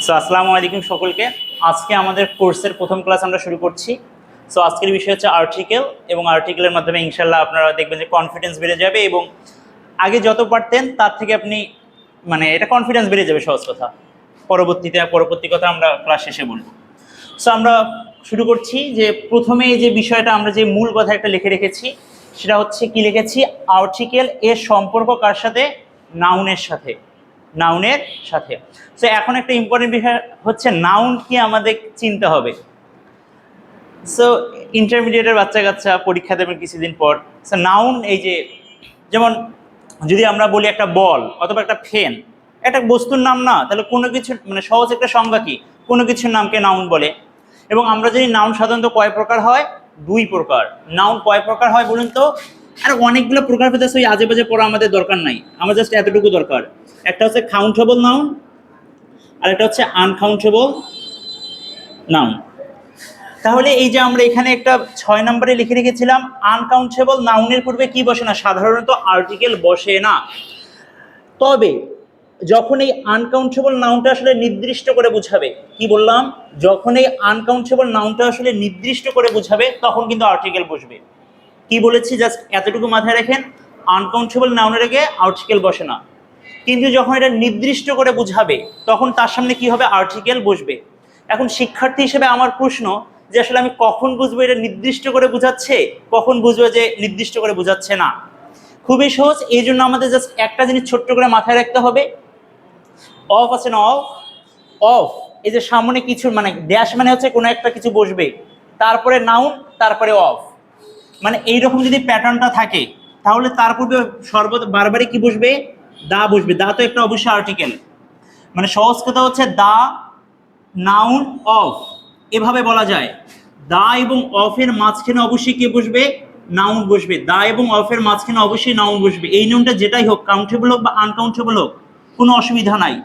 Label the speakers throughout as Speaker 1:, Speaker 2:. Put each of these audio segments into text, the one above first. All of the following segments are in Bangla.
Speaker 1: সো আসসালামু আলাইকুম সকলকে। আজকে আমাদের কোর্সের প্রথম ক্লাস আমরা শুরু করছি। সো আজকের বিষয় হচ্ছে আর্টিকেল, এবং আর্টিকেলের মাধ্যমে ইনশাল্লাহ আপনারা দেখবেন যে কনফিডেন্স বেড়ে যাবে, এবং আগে যত পারতেন তার থেকে আপনি এটা কনফিডেন্স বেড়ে যাবে, সহজ কথা। পরবর্তী কথা আমরা ক্লাস শেষে বলবো। সো আমরা শুরু করছি যে প্রথমে যে বিষয়টা আমরা যে মূল কথা একটা লিখে রেখেছি, সেটা হচ্ছে কি লিখেছি, আর্টিকেল এর সম্পর্ক কার সাথে? নাউনের সাথে। নাউনের সাথে। সো এখন একটা ইম্পর্টেন্ট বিষয় হচ্ছে নাউন কি আমাদের চিনতে হবে। সো ইন্টারমিডিয়েটের বাচ্চা কাচ্চা পরীক্ষা দেবেন কিছুদিন পর। সো নাউন, এই যে যেমন যদি আমরা বলি একটা বল অথবা একটা ফেন, একটা বস্তুর নাম না, তাহলে কোনো কিছু সহজ একটা সংজ্ঞা কি, কোনো কিছুর নামকে নাউন বলে। এবং আমরা জানি নাউন সাধারণত কয় প্রকার হয়? দুই প্রকার। নাউন কয় প্রকার হয় বলুন তো? আর অনেকগুলো প্রকার পেতে ওই আজে বাজে পড়া আমাদের দরকার নাই, আমার জাস্ট এতটুকু দরকার। একটা হচ্ছে কাউন্টেবল নাউন, আর একটা হচ্ছে আনকাউন্টেবল নাউন। তাহলে এই যে আমরা এখানে একটা 6 নম্বরে লিখে রেখেছিলাম, আনকাউন্টেবল নাউনের পূর্বে কি বসে না? সাধারণত আর্টিকেল বসে না। তবে যখন এই আনকাউন্টেবল নাউনটা আসলে নির্দিষ্ট করে বোঝাবে, কি বললাম, যখন এই আনকাউন্টেবল নাউনটা আসলে নির্দিষ্ট করে বোঝাবে তখন কিন্তু আর্টিকেল বসবে। কি বলেছি জাস্ট এতটুকু মাথায় রাখেন, আনকাউন্টেবল নাউনের আগে আর্টিকেল বসে না, কিন্তু যখন এটা নির্দিষ্ট করে বোঝাবে তখন তার সামনে কি হবে? আর্টিকেল বসবে। এখন শিক্ষার্থী হিসেবে আমার প্রশ্ন যে আসলে আমি কখন বুঝবো এটা নির্দিষ্ট করে বোঝাচ্ছে, কখন বুঝবো যে নির্দিষ্ট করে বোঝাচ্ছে না? খুবই সহজ। এই জন্য আমাদের জাস্ট একটা জিনিস ছোট্ট করে মাথায় রাখতে হবে, অফ আছে না, অফ। অফ, এই যে সামনে কিছু ড্যাশ হচ্ছে কোনো একটা কিছু বসবে, তারপরে নাউন, তারপরে অফ, এইরকম যদি প্যাটার্নটা থাকে তাহলে তার পূর্বে বারবারই কি বসবে? দা বসবে। দা তো একটা অবশ্যই আর্টিকেল। সহজ কথা হচ্ছে দা, নাউন, অফ, এভাবে বলা যায়। দা এবং অফের মাঝখানে অবশ্যই কে বসবে? নাউন বসবে। দা এবং অফের মাঝখানে অবশ্যই নাউন বসবে। এই নিয়মটা যেটাই হোক, কাউন্টেবল হোক বা আনকাউন্টেবল হোক, কোনো অসুবিধা নাই।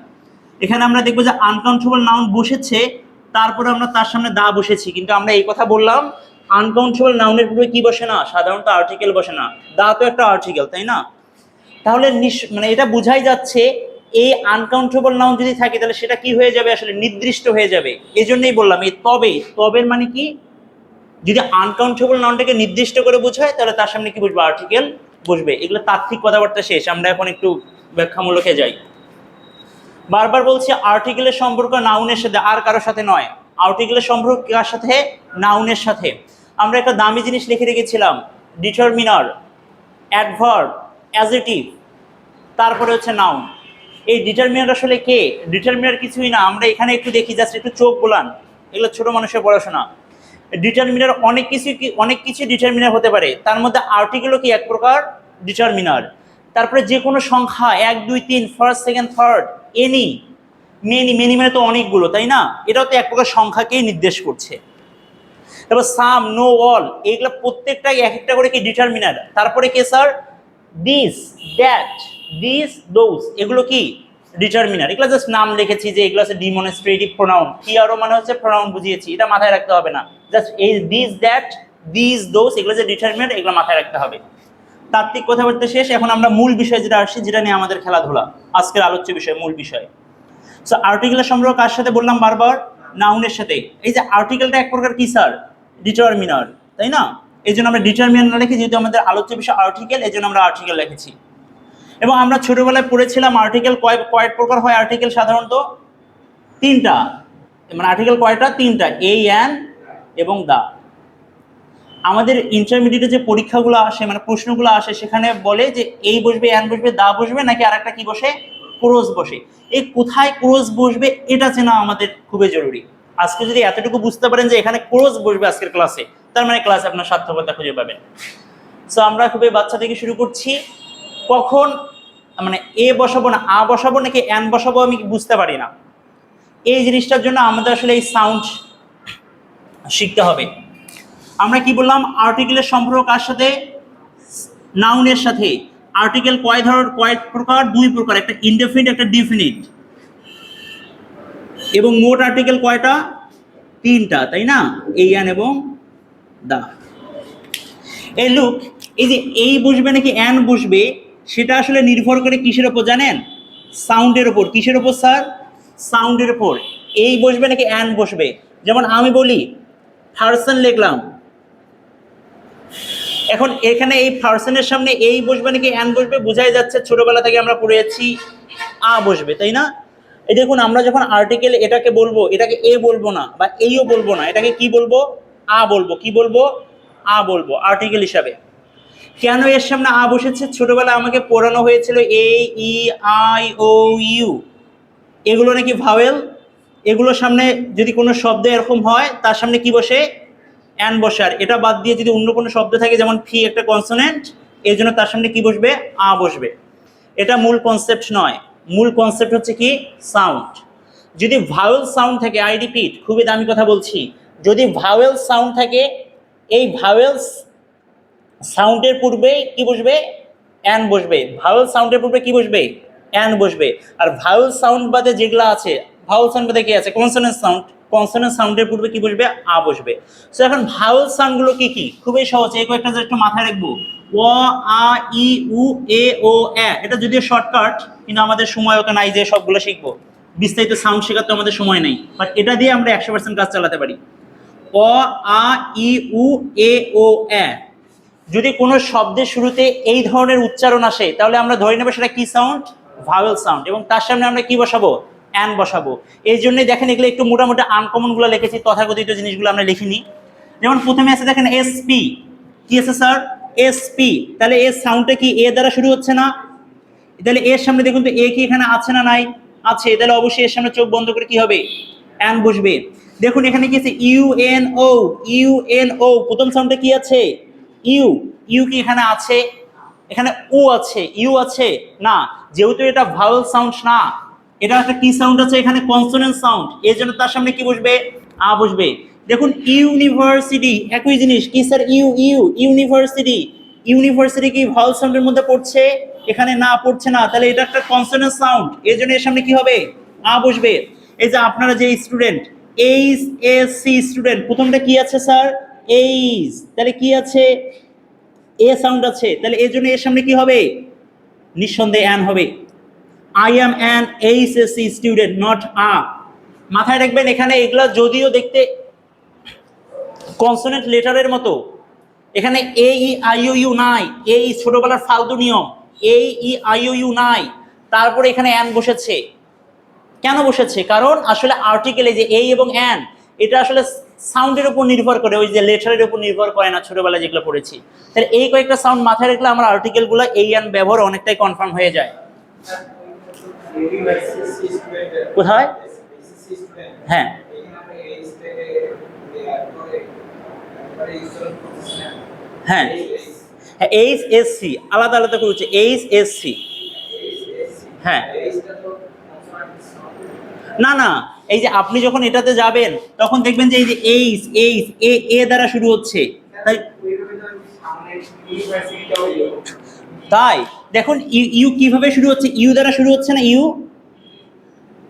Speaker 1: এখানে আমরা দেখবো যে আনকাউন্টেবল নাউন বসেছে, তারপরে আমরা তার সামনে দা বসেছি, কিন্তু আমরা এই কথা বললাম আনকাউন্টেবল নাউনের পূর্বে কি বসে না? সাধারণত আর্টিকেল বসে না। দা তো একটা আর্টিকেল, তাই না? তাহলে এটা বোঝাই যাচ্ছে এই আনকাউন্টেবল নাউন যদি থাকে তাহলে সেটা কি হয়ে যাবে? আসলে নির্দিষ্ট হয়ে যাবে। এই জন্যই বললাম এই তবের মানে কি, যদি আনকাউন্টেবল নাউনটাকে নির্দিষ্ট করে বোঝায় তাহলে তার সামনে কি বসবে? আর্টিকেল বসবে। এগুলো তাত্ত্বিক কথাবার্তা শেষ, আমরা এখন একটু ব্যাখ্যামূলকে যাই। বারবার বলছি আর্টিকেলের সম্পর্ক নাউনের সাথে, আর কারোর সাথে নয়। আর্টিকেলের সম্পর্ক কার সাথে? নাউনের সাথে। আমরা একটা দামি জিনিস লিখে রেখেছিলাম, ডিটারমিনার, অ্যাডভার্ব, অ্যাডজেক্টিভ, তারপরে হচ্ছে নাউন। এই ডিটারমিনার আসলে কে? ডিটারমিনার কিছুই না, আমরা এখানে একটু দেখি, জাস্ট একটু চোখ বোলান, এগুলো ছোট মানুষের পড়াশোনা। ডিটারমিনার অনেক কিছু ডিটারমিনার হতে পারে, তার মধ্যে আর্টিকেলও কি এক প্রকার ডিটারমিনার। তারপরে যে কোনো সংখ্যা 1 2 3 first second third, any, many তো অনেকগুলো, তাই না? এটাও তো এক প্রকার সংখ্যাকেই নির্দেশ করছে। তারপর সাম, নো, অল, এগুলো প্রত্যেকটাই এক একটা করে কি ডিটারমিনার। তারপরে কে sir? This, that, this, those, এগুলো কি ডিটারমিনার। এগুলো জাস্ট নাম লিখেছি যে এগুলো হচ্ছে ডিমনস্ট্রেটিভ প্রোনাউন। কি আরো হচ্ছে প্রোনাউন বুঝিয়েছি, এটা মাথায় রাখতে হবে না। জাস্ট এই দিস, দ্যাট, দিস, দোজ, এগুলো যে ডিটারমিনার, এগুলো মাথায় রাখতে হবে। তাত্ত্বিক কথাবার্তা শেষ। এখন আমরা মূল বিষয় যেটা আসছি, যেটা নিয়ে আমাদের খেলাধুলা, আজকের আলোচ্য বিষয়, মূল বিষয়। সো আর্টিকেলের সম্পর্ক কার সাথে বললাম বারবার? নাউনের সাথে। এই যে আর্টিকেলটা এক প্রকার কি স্যার? ডিটারমিনার, তাই না? এই জন্য আমরা ডিটারমিনার লিখি, যেহেতু আমাদের আলোচ্য বিষয় আর্টিকেল, এই জন্য আমরা আর্টিকেল লিখেছি। এবং আমরা ছোটবেলায় পড়েছিলাম আর্টিকেল কয় প্রকার হয়? আর্টিকেল সাধারণত তিনটা। আর্টিকেল কয়টা? তিনটা, এ, অ্যান এবং দা। আমাদের ইন্টারমিডিয়েটে যে পরীক্ষাগুলো আসে, প্রশ্নগুলো আসে, সেখানে বলে যে এই বসবে, অ্যান বসবে, দা বসবে, নাকি আর একটা কি বসে? ক্রোজ বসে। এই কোথায় ক্রোজ বসবে এটা চেনা আমাদের খুবই জরুরি। আজকে যদি এতটুকু বুঝতে পারেন যে এখানে ক্রোজ বসবে আজকের ক্লাসে, তার ক্লাসে আপনার সার্থকতা খুঁজে পাবেন। সো আমরা খুবই বাচ্চা থেকে শুরু করছি। কখন এ বসাবো না আ বসাবো নাকি অ্যান বসাবো আমি বুঝতে পারি না। এই জিনিসটার জন্য আমাদের আসলে এই সাউন্ড শিখতে হবে। আমরা কি বললাম? আর্টিকেলের সম্পর্ক কার সাথে? নাউনের সাথে। আর্টিকেল কয় প্রকার? দুই প্রকার, একটা ইনডেফিনিট, একটা ডিফিনিট। এবং মোট আর্টিকেল কয়টা? তিনটা, তাই না? এই, অ্যান এবং দা। এই লুক, এই যে এই বসবে নাকি অ্যান বসবে, সেটা আসলে নির্ভর করে কিসের ওপর জানেন? সাউন্ডের ওপর। কিসের ওপর স্যার? সাউন্ডের ওপর। এই বসবে নাকি অ্যান বসবে? যেমন আমি বলি পারসন লিখলাম, এখন এখানে এই পারসনের সামনে এই বসবে নাকি অ্যান বসবে? বোঝাই যাচ্ছে ছোটবেলা থেকে আমরা পড়ে যাচ্ছি আ বসবে, তাই না? এই দেখুন আমরা যখন আর্টিকেল এটাকে বলবো, এটাকে এ বলবো না বা এইও বলবো না, এটাকে কি বলবো? আ বলবো। কি বলবো? আ বলবো আর্টিকেল হিসাবে। কেন এর সামনে আ বসেছে? ছোটবেলায় আমাকে পড়ানো হয়েছিল এ, ই, আই, ও, ইউ, এগুলো নাকি ভাওয়েল। এগুলোর সামনে যদি কোনো শব্দ এরকম হয় তার সামনে কি বসে? অ্যান বসে। আর এটা বাদ দিয়ে যদি অন্য কোনো শব্দ থাকে যেমন ফি একটা কনসোনেন্ট, এই জন্য তার সামনে কি বসবে? আ বসবে। এটা মূল কনসেপ্ট নয়। মূল কনসেপ্ট হচ্ছে কি? সাউন্ড। যদি ভাওয়েল সাউন্ড থাকে, আই রিপিট, খুবই দামি কথা বলছি, যদি ভাওয়েল সাউন্ড থাকে, এই ভাওয়েলস সাউন্ডের পূর্বে কি বসবে? অ্যান বসবে। ভাওয়েল সাউন্ডের পূর্বে কি বসবে? অ্যান বসবে। আর ভাওয়েল সাউন্ড বাদে যেগুলো আছে, ভাওয়েল সাউন্ড বাদে কি আছে? Consonant sound. কনসোনেন্ট সাউন্ডের পূর্বে কি বসবে? আ বসবে। সো এখন ভাওয়েল সাউন্ডগুলো কি কি? খুবই সহজ, এই কয়েকটা একটু মাথায় রাখবো। অ, আ, ই, উ, এ, ও, এ। এটা যদিও শর্টকাট, কিন্তু আমাদের সময় ওকে নাই যে সবগুলো শিখবো। বিস্তারিত সাউন্ড শেখার তো আমাদের সময় নেই, বাট এটা দিয়ে আমরা 100% কাজ চালাতে পারি। অ, আ, ই, উ, এ, ও, এ। যদি কোনো শব্দের শুরুতে এই ধরনের উচ্চারণ আসে তাহলে আমরা ধরে নেবো সেটা কি সাউন্ড? Vowel sound. এবং তার সামনে আমরা কি বসাবো? অ্যান বসাবো। এই জন্যই দেখেন এগুলো একটু মোটামুটি আনকমনগুলো লিখেছি, তথাকথিত জিনিসগুলো আমরা লিখিনি। যেমন প্রথমে আছে দেখেন এস পি। কি আছে স্যার? S P. তাহলে এর সাউন্ডটা কি এ দ্বারা শুরু হচ্ছে না? তাহলে এর সামনে দেখুন তো এ কি এখানে আছে না নাই? আছে। তাহলে অবশ্যই এর সামনে চোখ বন্ধ করে কি হবে? অ্যান বসবে। দেখুন এখানে কি আছে? U N O. U N O, প্রথম সাউন্ডটা কি আছে? ইউ। ইউ কি এখানে আছে? এখানে ও আছে, ইউ আছে না। যেহেতু এটা ভাওয়েল সাউন্ড না, এটা একটা কি সাউন্ড আছে? এখানে কনসোনেন্ট সাউন্ড। এর জন্য তার সামনে কি বসবে? আ বসবে। দেখুন ইউনিভার্সিটি, একই জিনিস। কি sir? U, U, university. University কি ভাওয়েল সাউন্ডের মধ্যে পড়ছে? এখানে না, পড়ছে না। তাহলে এটা একটা কনসোনেন্ট সাউন্ড, এর জন্য এর সামনে কি হবে? আ বসবে। এই যে আপনারা যে student, H S C student, প্রথমটা কি আছে স্যার? এইচ। তাহলে কি আছে? এ সাউন্ড আছে। তাহলে এর জন্য এর সামনে কি হবে? নিঃসন্দেহে অ্যান হবে। I am an HSC student, not a. মাথায় রাখবেন এখানে এগুলা যদিও দেখতে কনসোনেন্ট লেটারের মতো, এখানে এ ই আই ও ইউ নাই। এই ছোটবেলার ফালতু নিয়ম, এ ই আই ও ইউ নাই, তারপরে এখানে অ্যান বসেছে। কেন বসেছে? কারণ আসলে আর্টিকেলে যে এই এবং অ্যান, এটা আসলে সাউন্ডের উপর নির্ভর করে, ওই যে লেটারের উপর নির্ভর করে না, ছোটবেলায় যেগুলো পড়েছি। তাহলে এই কয়েকটা সাউন্ড মাথায় রাখলে আমার আর্টিকেলগুলো এই অ্যান ব্যবহার অনেকটাই কনফার্ম হয়ে যায়। কোথায়? হ্যাঁ হ্যাঁ, এইচ এস সি আলাদা আলাদা করে হচ্ছে এইচ এস সি। হ্যাঁ, না না, এই যে আপনি যখন এটাতে যাবেন তখন দেখবেন যে এই যে এইচ, এইচ, এ, এ দ্বারা শুরু হচ্ছে। তাই তাই দেখুন ইউ, ইউ কিভাবে শুরু হচ্ছে? ইউ দ্বারা শুরু হচ্ছে না? ইউ,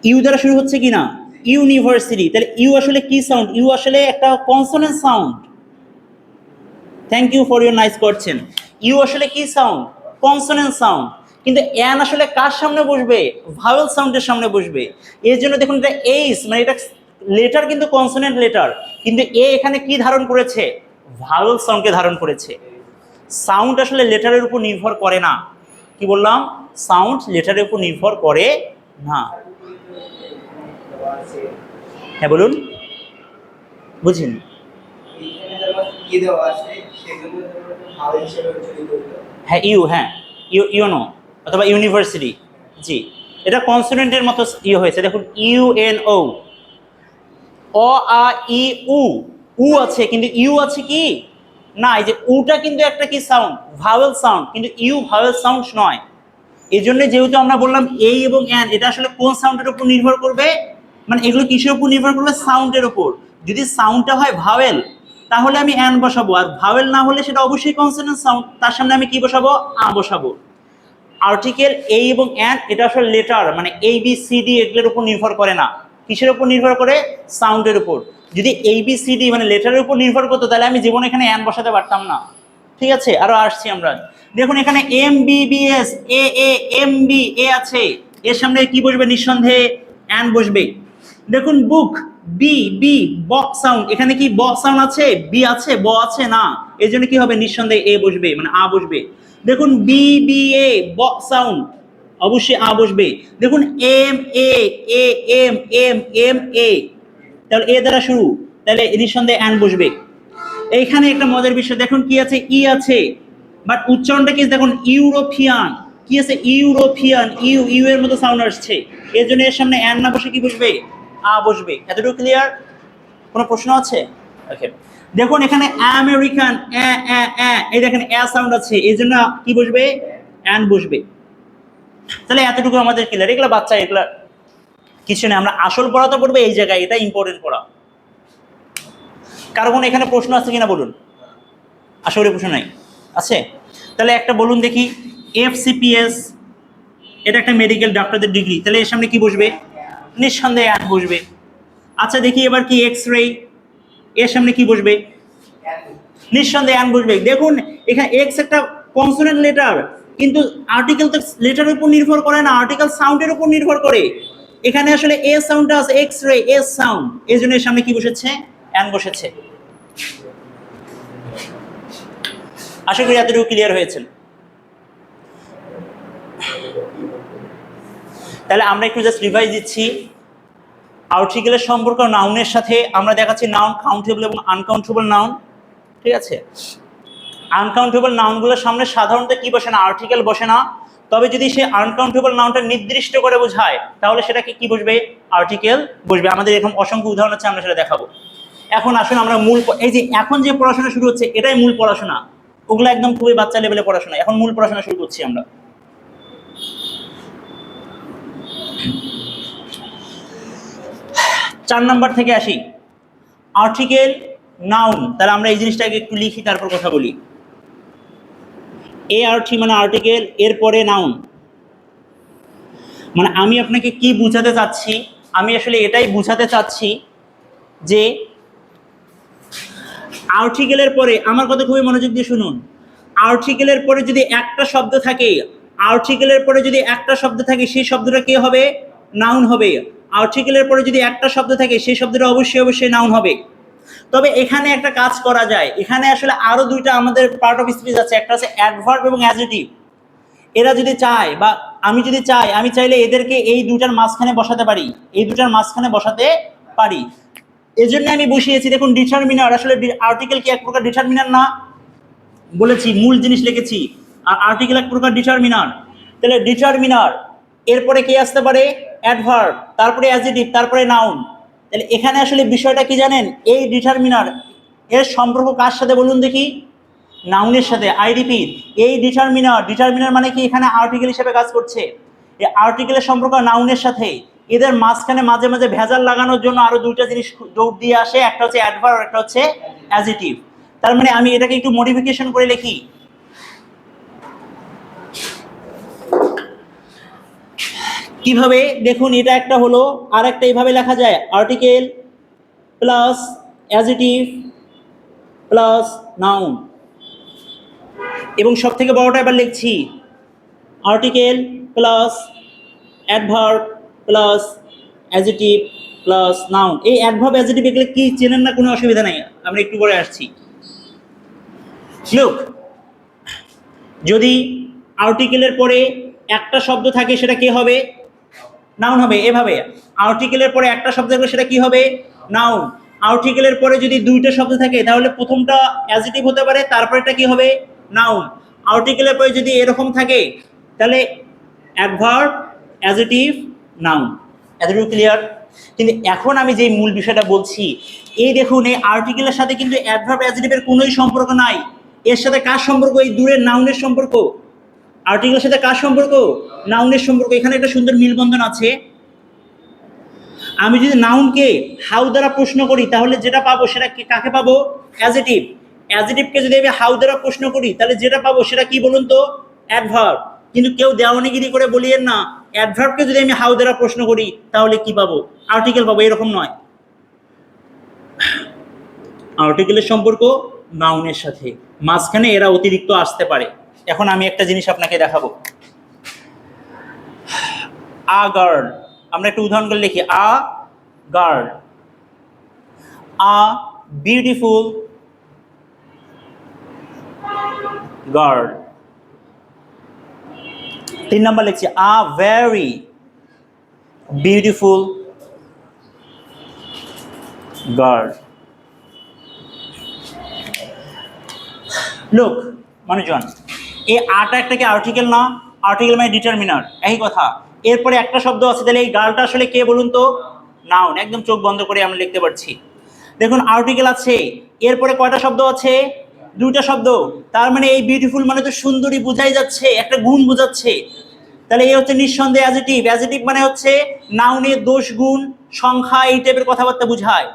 Speaker 1: ইউ দ্বারা শুরু হচ্ছে কি না? ইউনিভার্সিটি। তাহলে ইউ আসলে কি সাউন্ড? ইউ আসলে একটা consonant sound. Thank you for your nice question. U আসলে কি সাউন্ড? Consonant sound. কিন্তু অ্যান আসলে কার সামনে বসবে? ভাওয়েল সাউন্ডের সামনে বসবে। এর জন্য দেখুন এটা এইস, মানে এটা লেটার কিন্তু কনসোনেন্ট লেটার, কিন্তু এ এখানে কি ধারণ করেছে? ভাওয়েল সাউন্ডকে ধারণ করেছে। সাউন্ড আসলে লেটারের উপর নির্ভর করে না। কি বললাম? সাউন্ড লেটারের উপর নির্ভর করে না। হ্যাঁ বলুন, বুঝিনি। হ্যাঁ ইউ, হ্যাঁ ইউ, ইউনো অথবা ইউনিভার্সিটি। জি, এটা কনসোনেন্টের মতো হয়েছে। দেখুন ইউ এন ও, অ আ ই উ, উ আছে কিন্তু ইউ আছে কি না? এই যে উটা কিন্তু একটা কি সাউন্ড? ভাওয়েল সাউন্ড, কিন্তু ইউ ভাওয়েল সাউন্ড নয়। এই জন্য যেহেতু আমরা বললাম এই এবং অ্যান, এটা আসলে কোন সাউন্ডের উপর নির্ভর করবে? মানে এগুলো কিসের উপর নির্ভর করবে? সাউন্ডের উপর। যদি সাউন্ডটা হয় ভাওয়েল তাহলে আমি অ্যান বসাবো, আর ভাওয়েল না হলে সেটা অবশ্যই কনসোনেন্ট সাউন্ড, তার সামনে আমি কি বসাবো? আ বসাবো। আর্টিকেল এই এবং অ্যান এটা আসলে লেটার, মানে এই বি সি ডি এগুলোর উপর নির্ভর করে না। কিসের উপর নির্ভর করে? সাউন্ডের উপর। যদি এই বি সি ডি মানে লেটারের উপর নির্ভর করতো তাহলে আমি জীবনে এখানে অ্যান বসাতে পারতাম না। ঠিক আছে, আরো আসছি আমরা। দেখুন এখানে M B B S, A A, M B, এ আছে, এর সামনে কি বসবে? নিঃসন্দেহে অ্যান বসবে। দেখুন বুক, বি বি ব সাউন্ড, এখানে কি ব সাউন্ড আছে, বি আছে, ব আছে না, এই জন্য কি হবে নিঃসন্দেহে এ বসবে, মানে আ বসবে। দেখুন বি বি এ ব সাউন্ড, অবশ্যই আ বসবে। দেখুন M A A M M M A, তাহলে এ দ্বারা শুরু, তাহলে নিঃসন্দেহে অ্যান বসবে। এইখানে একটা মজার বিষয় দেখুন কি আছে, ই আছে, বাট উচ্চারণটা কি দেখুন ইউরোপিয়ান, কি আছে ইউরোপিয়ান, ইউ ইউ এর মতো সাউন্ড আসছে, এর জন্য এর সামনে অ্যান না বসে কি বসবে, আ বসবে। এতটুকু ক্লিয়ার? কোনো প্রশ্ন আছে? ওকে, দেখুন এখানে আমেরিকান, এই দেখেন এ সাউন্ড আছে, এই জন্য কি বসবে, অ্যান বসবে। তাহলে এতটুকু আমাদের ক্লিয়ার, এগুলো বাচ্চা, এগুলা কিছু না, আমরা আসল পড়া তো পড়বো এই জায়গায়, এটা ইম্পর্টেন্ট পড়া। কারো কোনো এখানে প্রশ্ন আছে কিনা বলুন? আশা করি প্রশ্ন নাই, আছে? তাহলে একটা বলুন দেখি, এফসিপিএস, এটা একটা মেডিকেল ডাক্তারদের ডিগ্রি, তাহলে এর সামনে কি বসবে, নিঃসন্দেহে অ্যান বসবে। আচ্ছা দেখি এবার কি এক্স রে, এর সামনে কি বসবে, নিঃসন্দেহে অ্যান বসবে। দেখুন এখানে এক্স একটা কনসোনেন্ট লেটার, কিন্তু আর্টিকেল তো লেটারের উপর নির্ভর করে না, আর্টিকেল সাউন্ডের উপর নির্ভর করে। এখানে আসলে এ সাউন্ডটা আছে, এক্স রে এস সাউন্ড, এই জন্য এর সামনে কি বসেছে, অ্যান বসেছে। আশা করি এতটুকু ক্লিয়ার হয়েছে। তাহলে আমরা একটু জাস্ট রিভাইজ দিচ্ছি। আর্টিকেলের সম্পর্ক নাউনের সাথে আমরা দেখাচ্ছি নাউন কাউন্টেবল এবং আনকাউন্টেবল নাউন, ঠিক আছে? আনকাউন্টেবল নাউনগুলোর সামনে সাধারণত কি বসে না, আর্টিকেল বসে না। তবে যদি সে আনকাউন্টেবল নাউনটা নির্দিষ্ট করে বোঝায় তাহলে সেটাকে কি বসবে, আর্টিকেল বসবে। আমাদের এরকম অসংখ্য উদাহরণ আছে, আমরা সেটা দেখাবো। এখন আসুন আমরা মূল, এই যে এখন যে পড়াশোনা শুরু হচ্ছে এটাই মূল পড়াশোনা, ওগুলো একদম খুবই বাচ্চা লেভেলে পড়াশোনা। এখন মূল পড়াশোনা শুরু করছি আমরা। 4 নাম্বার থেকে আসি, আর্টিকেল নাউন। তাহলে আমরা এই জিনিসটাকে একটু লিখি, তারপর কথা বলি। এ আর্টি মানে আর্টিকেল, এরপরে নাউন। মানে আমি আপনাকে কি বুঝাতে চাচ্ছি, আমি আসলে এটাই বুঝাতে চাচ্ছি যে আর্টিকেলের পরে, আমার কথা খুবই মনোযোগ দিয়ে শুনুন, আর্টিকেলের পরে যদি একটা শব্দ থাকে, আর্টিকেলের পরে যদি একটা শব্দ থাকে সেই শব্দটা কি হবে, নাউন হবে। আর্টিকেলের পরে যদি একটা শব্দ থাকে সেই শব্দটা অবশ্যই অবশ্যই নাউন হবে। তবে এখানে একটা কাজ করা যায়, এখানে আসলে আরো দুইটা আমাদের পার্ট অফ স্পিচ আছে, একটা আছে অ্যাডভার্ব এবং অ্যাডজেক্টিভ। এরা যদি চায় বা আমি যদি চাই, আমি চাইলে এদেরকে এই দুটার মাঝখানে বসাতে পারি, এই দুটার মাঝখানে বসাতে পারি। এজন্য আমি বসিয়েছি দেখুন ডিটারমিনার। আসলে আর্টিকেল কি এক প্রকার ডিটারমিনার না, বলেছি মূল জিনিস লিখেছি, আর আর্টিকেল এক প্রকার ডিটারমিনার। তাহলে ডিটারমিনার এরপরে কে আসতে পারে, অ্যাডভার্ব, তারপরে অ্যাডজেক্টিভ, তারপরে নাউন। তাহলে এখানে আসলে বিষয়টা কি জানেন, এই ডিটারমিনার এর সম্পর্ক কার সাথে বলুন দেখি, নাউনের সাথে। আই রিপিট, এই ডিটারমিনার, ডিটারমিনার মানে কি এখানে আর্টিকেল হিসেবে কাজ করছে, এই আর্টিকেলের সম্পর্ক নাউনের সাথে। এদের মাঝখানে মাঝে মাঝে ভেজাল লাগানোর জন্য আরো দুইটা জিনিস যোগ দিয়ে আসে, একটা হচ্ছে অ্যাডভার্ব, একটা হচ্ছে অ্যাডজেক্টিভ। তার মানে আমি এটাকে একটু মডিফিকেশন করে লিখি, কিভাবে দেখুন, এটা একটা হলো, আর একটা এইভাবে লেখা যায়, article plus adjective plus noun. এবং সব থেকে বড়টা এবার লিখছি, article plus adverb plus adjective plus noun. এই অ্যাডভার্ব অ্যাডজেক্টিভ এগুলো কি চেনেন না, কোনো অসুবিধা নাই, আমরা একটু পরে আসছি। লুক, যদি আর্টিকেলের পরে একটা শব্দ থাকে সেটা কি হবে, নাউন হবে। এভাবে আর্টিকেলের পরে একটা শব্দ থাকলে সেটা কি হবে, নাউন। আর্টিকেলের পরে যদি দুইটা শব্দ থাকে তাহলে প্রথমটা অ্যাডজেক্টিভ হতে পারে, তারপরেটা কি হবে, নাউন। আর্টিকেলের পরে যদি এরকম থাকে তাহলে অ্যাডভার্ব, অ্যাডজেক্টিভ, নাউন। এতটুকু ক্লিয়ার? কিন্তু এখন আমি যে মূল বিষয়টা বলছি, এই দেখুন এই আর্টিকেলের সাথে কিন্তু অ্যাডভার্ব অ্যাডজেক্টিভের কোনোই সম্পর্ক নাই। এর সাথে কার সম্পর্ক, এই দূরের নাউনের সম্পর্ক। আর্টিকেলের সাথে কার সম্পর্ক, নাউনের সম্পর্ক। এখানে একটা সুন্দর মিলবন্ধন আছে। আমি যদি নাউনকে হাউ দ্বারা প্রশ্ন করি তাহলে যেটা পাবো সেটা কাকে পাবো, অ্যাডজেক্টিভ। অ্যাডজেক্টিভকে যদি আমি হাউ দ্বারা প্রশ্ন করি তাহলে যেটা পাবো সেটা কি বলুন তো, অ্যাডভার্ব। কিন্তু কেউ দেওয়ানিগিরি করে বলিয়েন না, অ্যাডভার্বকে যদি আমি হাউ দ্বারা প্রশ্ন করি তাহলে কি পাবো, আর্টিকেল পাবো, এরকম নয়। আর্টিকেলের সম্পর্ক নাউনের সাথে, মাঝখানে এরা অতিরিক্ত আসতে পারে। এখন আমি একটা জিনিস আপনাকে দেখাবো, আ গার্ল, আমরা একটা উদাহরণ করে লিখি, a girl, a beautiful girl. 3 number লিখছি আ ভেরি বিউটিফুল গার্ল। লোক মানুষজন, এই আটা একটা কি আর্টিকেল না? আর্টিকেল মানে ডিটারমিনার, একই কথা। এরপরে একটা শব্দ আছে, তাহলে এই গার্লটা আসলে কে বলুন তো? নাউন। একদম চোখ বন্ধ করে আমরা লিখতে পারছি। দেখুন আর্টিকেল আছে, এরপরে কয়টা শব্দ আছে? 2টা শব্দ। তার মানে এই বিউটিফুল মানে তো সুন্দরী বোঝাই যাচ্ছে, একটা গুণ বোঝাচ্ছে। তাহলে এই হচ্ছে নিঃসন্দেহে অ্যাজিটিভ। অ্যাজিটিভ মানে হচ্ছে নাউনের দোষ গুণ সংখ্যা এই টাইপের কথাবার্তা বোঝায়।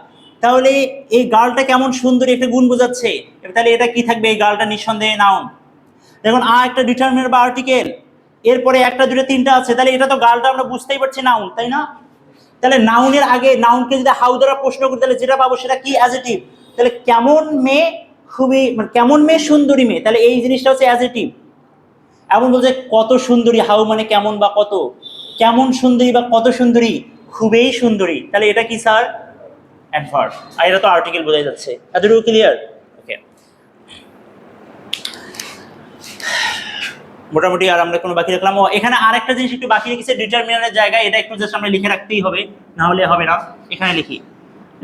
Speaker 1: তাহলে এই গার্লটা কেমন সুন্দরী, একটা গুণ বোঝাচ্ছে, তাহলে এটা কি থাকবে? এই গার্লটা নিঃসন্দেহে নাউন। দেখুন একটা ডিটারমিনার বা আর্টিকেল, এরপরে একটা দুটো তিনটা আছে, তাহলে এটা তো গার্লটা আমরা বুঝতেই পারছি নাউন, তাই না? তাহলে নাউনের আগে নাউনকে যদি হাউ দ্বারা প্রশ্ন করি, তাহলে যেটা পাবো সেটা কি? অ্যাডজেক্টিভ। তাহলে কেমন মেয়ে, খুবই মানে কেমন মেয়ে, সুন্দরী মেয়ে, তাহলে এই জিনিসটা হচ্ছে অ্যাডজেক্টিভ। এমন বলছে কত সুন্দরী, হাউ মানে কেমন বা কত, কেমন সুন্দরী বা কত সুন্দরী, খুবই সুন্দরী, তাহলে এটা কি স্যার? অ্যাডভার্ব। আর এটা তো আর্টিকেল বোঝাই যাচ্ছে। এতটুকু ক্লিয়ার? ওকে, মোটামুটি। আর আমরা কোনো বাকি রাখলাম? ও এখানে আরেকটা জিনিস একটু বাকি রেখেছে ডিটারমিনারের জায়গায়, এটা একটু জাস্ট আমরা লিখে রাখতেই হবে, না হলে হবে না। এখানে লিখি,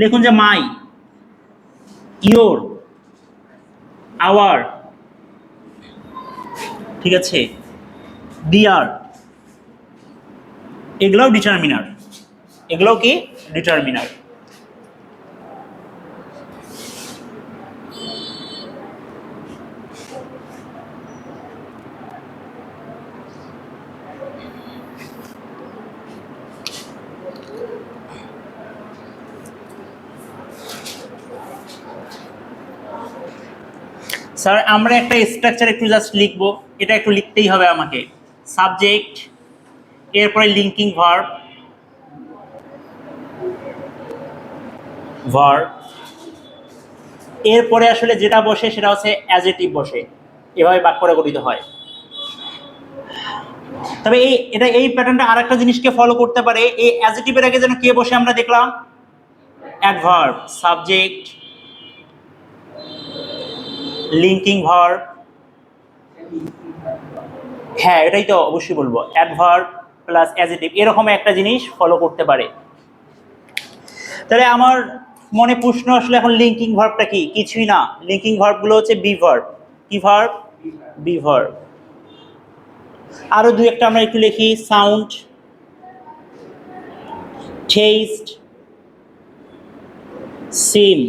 Speaker 1: লিখুন যে মাই, ইয়োর, আওয়ার, ঠিক আছে, ডিয়ার, এগুলোও ডিটারমিনার। এগুলোও কি? ডিটারমিনার। স্যার আমরা একটা স্ট্রাকচার একটু জাস্ট লিখবো, এটা একটু লিখতেই হবে আমাকে। সাবজেক্ট, এরপরে লিঙ্কিং ভার্ব, ভার্ব, এরপরে আসলে যেটা বসে সেটা হচ্ছে অ্যাডজেক্টিভ বসে, এভাবে বাক্যটা গঠিত হয়। তবে এই প্যাটার্নটা আরেকটা জিনিসকে ফলো করতে পারে, এই অ্যাডজেক্টিভের আগে যেন কে বসে আমরা দেখলাম? অ্যাডভার্ব, সাবজেক্ট, লিঙ্কিং ভার্ব, হ্যাঁ এটাই তো অবশ্যই বলবো, অ্যাডভার্ব প্লাস অ্যাডজেক্টিভ, এরকম একটা জিনিস ফলো করতে পারে। তাহলে আমার মনে প্রশ্ন আসলে এখন লিঙ্কিং ভার্বটা কি? কিছুই না, লিঙ্কিং ভার্বগুলো হচ্ছে বি ভার্ব। কি ভার্ব? Be verb. আরো দুই একটা আমরা একটু লিখি, সাউন্ড, টেস্ট, সিম,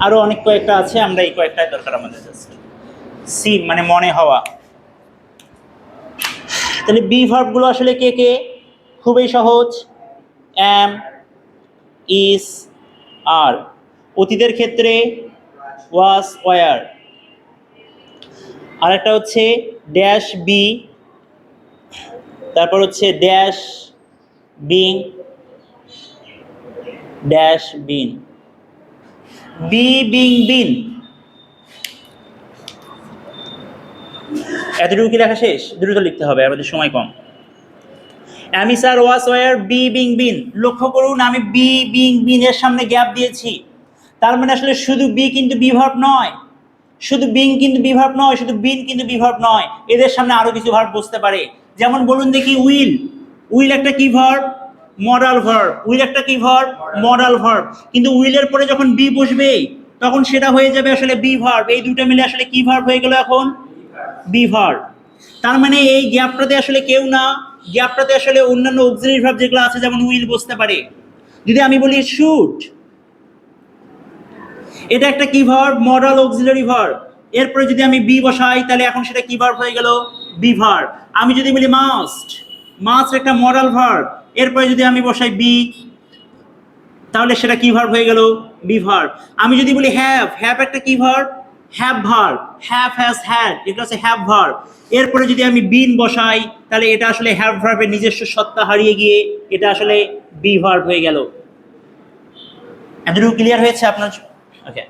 Speaker 1: আরো অনেক কয়েকটা আছে, আমরা এই কয়েকটাই দরকার আমাদের। জাস্ট সিম মানে মনে হওয়া। তাহলে বি ভার্বগুলো আসলে কে কে? খুবই সহজ, অ্যাম, ইজ, আর। অতীতের ক্ষেত্রে ওয়াজ, ওয়ার। আর একটা হচ্ছে ড্যাশ বি, তারপর হচ্ছে dash being, dash been, be being been. এতটুকু কি লেখা শেষ? দ্রুত লিখতে হবে, আমাদের সময় কম। আমি sir was, were, be being been. লক্ষ্য করুন আমি বি বিং বিন এর সামনে গ্যাপ দিয়েছি, তার মানে আসলে শুধু বি কিন্তু বি ভার্ব নয়, শুধু বিং কিন্তু বি ভার্ব নয়, শুধু বিন কিন্তু বি ভার্ব নয়, এদের সামনে আরো কিছু ভার্ব বসতে পারে। যেমন বলুন দেখি, উইল। উইল একটা কি ভার্ব? Modal verb. উইল একটা কি ভার্ব? Modal verb. কিন্তু উইলের পরে যখন বি বসবে তখন সেটা হয়ে যাবে আসলে বি ভার্ব। এই দুটো মিলে আসলে কি ভার্ব হয়ে গেল এখন? Be verb. তার মানে এই গ্যাপটাতে আসলে কেউ না, গ্যাপটাতে আসলে অন্যান্য অক্সিলারি ভার্ব যেগুলো আছে যেমন উইল বসতে পারে। যদি আমি বলি শুট, এটা একটা কি ভার্ব? Modal auxiliary verb. এরপরে যদি আমি বি বসাই তাহলে এখন সেটা কি ভার্ব হয়ে গেল? Be verb. আমি যদি বলি মাস্ট, মাস্ট একটা মডাল ভার্ব, এরপরে যদি আমি বসাই বি তাহলে সেটা কি ভার্ব হয়ে গেল? Be verb. আমি যদি বলি হ্যাভ, হ্যাভ একটা কি verb? Have verb. Have, has, had, এটা হচ্ছে হ্যাভ ভার্ব। এরপরে যদি আমি বিন বসাই তাহলে এটা আসলে হ্যাভ ভার্বের নিজস্ব সত্তা হারিয়ে গিয়ে এটা আসলে বি ভার্ব হয়ে গেল। এতটুকু ক্লিয়ার হয়েছে আপনার? ওকে।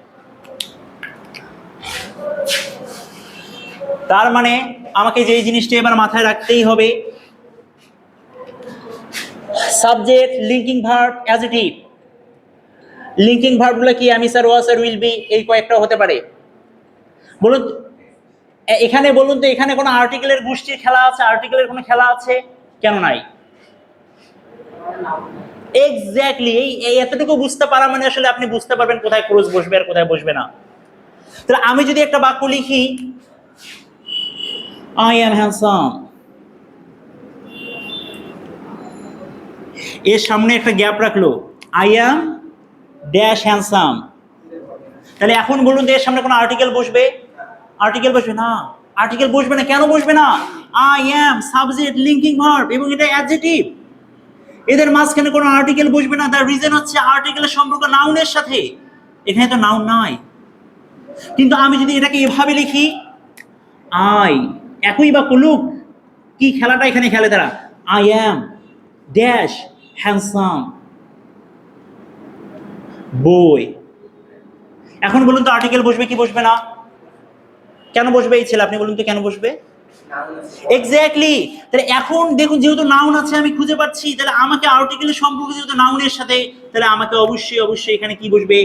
Speaker 1: তার মানে আমাকে যে জিনিসটা এবার মাথায় রাখতেই হবে, subject, linking verb, adjective. Linking ভার্বগুলো কি আমি, স্যার, ওয়াজ, আর উইল বি, এই কয়েকটা হতে পারে। বলুন এখানে, বলুন তো এখানে কোনো আর্টিকেলের গোষ্ঠীর খেলা আছে? আর্টিকেলের কোনো খেলা আছে? কেন নাই? এক্স্যাক্টলি, এই এতটুকু বুঝতে পারা মানে আসলে আপনি বুঝতে পারবেন কোথায় ক্লোজ বসবে আর কোথায় বসবে না। তাহলে আমি যদি একটা বাক্য লিখি, আই অ্যাম হ্যান্ডসাম, এর সামনে একটা গ্যাপ রাখলো, আই অ্যাম ড্যাশ হ্যান্ডসাম, তাহলে এখন বলুন তো এর সামনে কোনো আর্টিকেল বসবে? আর্টিকেল বসবে না। আর্টিকেল বসবে না, কেন বসবে না? I am subject, linking verb এবং এটা অ্যাডজেক্টিভ, এদের মাঝখানে কোনো আর্টিকেল বসবে না। তার রিজন হচ্ছে আর্টিকেলের সম্পর্ক নাউনের সাথে, এখানে তো নাউন নাই। কিন্তু আমি যদি এটাকে এভাবে লিখি, আই, একই বা কুলুক, কি খেলাটা এখানে খেলে তারা, আই অ্যাম ড্যাশ হ্যান্ডসাম বই। এখন বলুন তো আর্টিকেল বসবে কি বসবে না? কেন বসবে এই ছেলে, আপনি বলুন তো কেন বসবে? এক্স্যাক্টলি। তাহলে এখন দেখুন যেহেতু নাউন আছে আমি খুঁজে পাচ্ছি, তাহলে আমাকে আর্টিকেলের সম্পর্ক যেহেতু নাউনের সাথে, তাহলে আমাকে অবশ্যই অবশ্যই এখানে কি বসবে?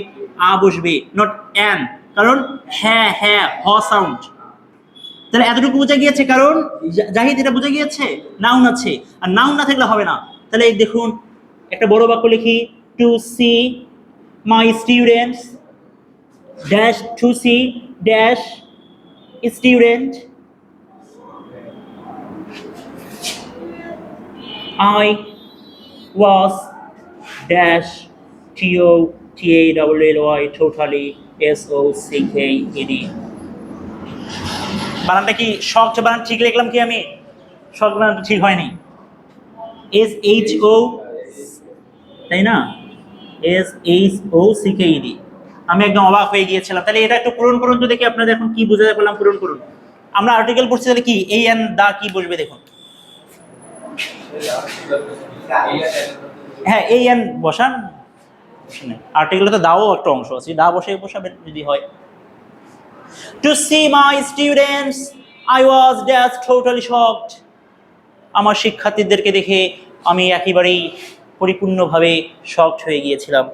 Speaker 1: আ বসবে, নট অ্যান। কারণ হ্যাঁ হ্যাঁ হ সাউন্ড। তাহলে এতটুকু বোঝা গিয়েছে, কারণ জাহিদ এটা বোঝা গিয়েছে নাউন আছে, আর নাউন না থাকলে হবে না। তাহলে এই দেখুন একটা বড় বাক্য লিখি, to see my students dash, to see dash student, I was dash TOTALLY totally SOCKED। বানানটা কি শক্ট বানান ঠিক লিখলাম কি আমি? শক্ট বানানটা ঠিক হয়নি, SHO, তাই না? SHOCKED। আমি একদম অবাক হয়ে গিয়েছিলাম। তাহলে এটা একটু পূরণ করুন তো দেখি আপনাদের এখন কি বুঝাতে পারলাম, পূরণ করুন। আমরা আর্টিকেল পড়ছি, তাহলে কি এই এন দা কি বসবে দেখুন। হ্যাঁ এই এন বসান, আর্টিকেলে তো দাও একটা অংশ আছে, দা বসে বসাবেন যদি হয়। To see my students I was dash totally shocked. আমার শিক্ষার্থীদেরকে দেখে আমি একেবারেই পরিপূর্ণভাবে শকড হয়ে গিয়েছিলাম।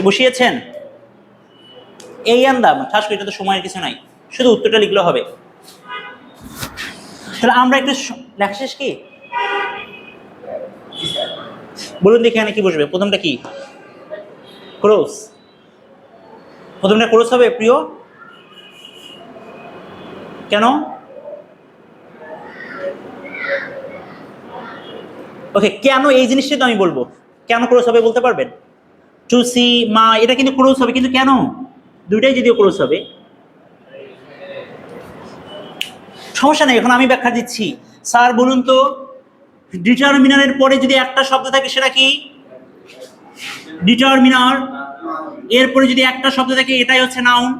Speaker 1: বসিয়েছেন এই আন্দাম ঠাস করে, এটা তো সময়ের কিছু নাই, শুধু উত্তরটা লিখলে হবে। তাহলে আমরা একটু লেখা শেষ কি বলুন দেখি, এখানে কি বসবে? প্রথমটা কি? ক্রস। প্রথমটা ক্রস হবে প্রিয়? কেন? ওকে, কেন এই জিনিসটা তো আমি বলবো, কেন ক্রস হবে বলতে পারবেন? টু সি মা, এটা কিন্তু ক্রস হবে, কিন্তু কেন? দুইটাই যদিও ক্রস হবে, সমস্যা নেই, এখন আমি ব্যাখ্যা দিচ্ছি। স্যার বলুন তো, ডিটারমিনারের পরে যদি একটা শব্দ থাকে সেটা কি? ডিটারমিনার। এরপরে যদি একটা শব্দ থাকে এটাই হচ্ছে নাউন।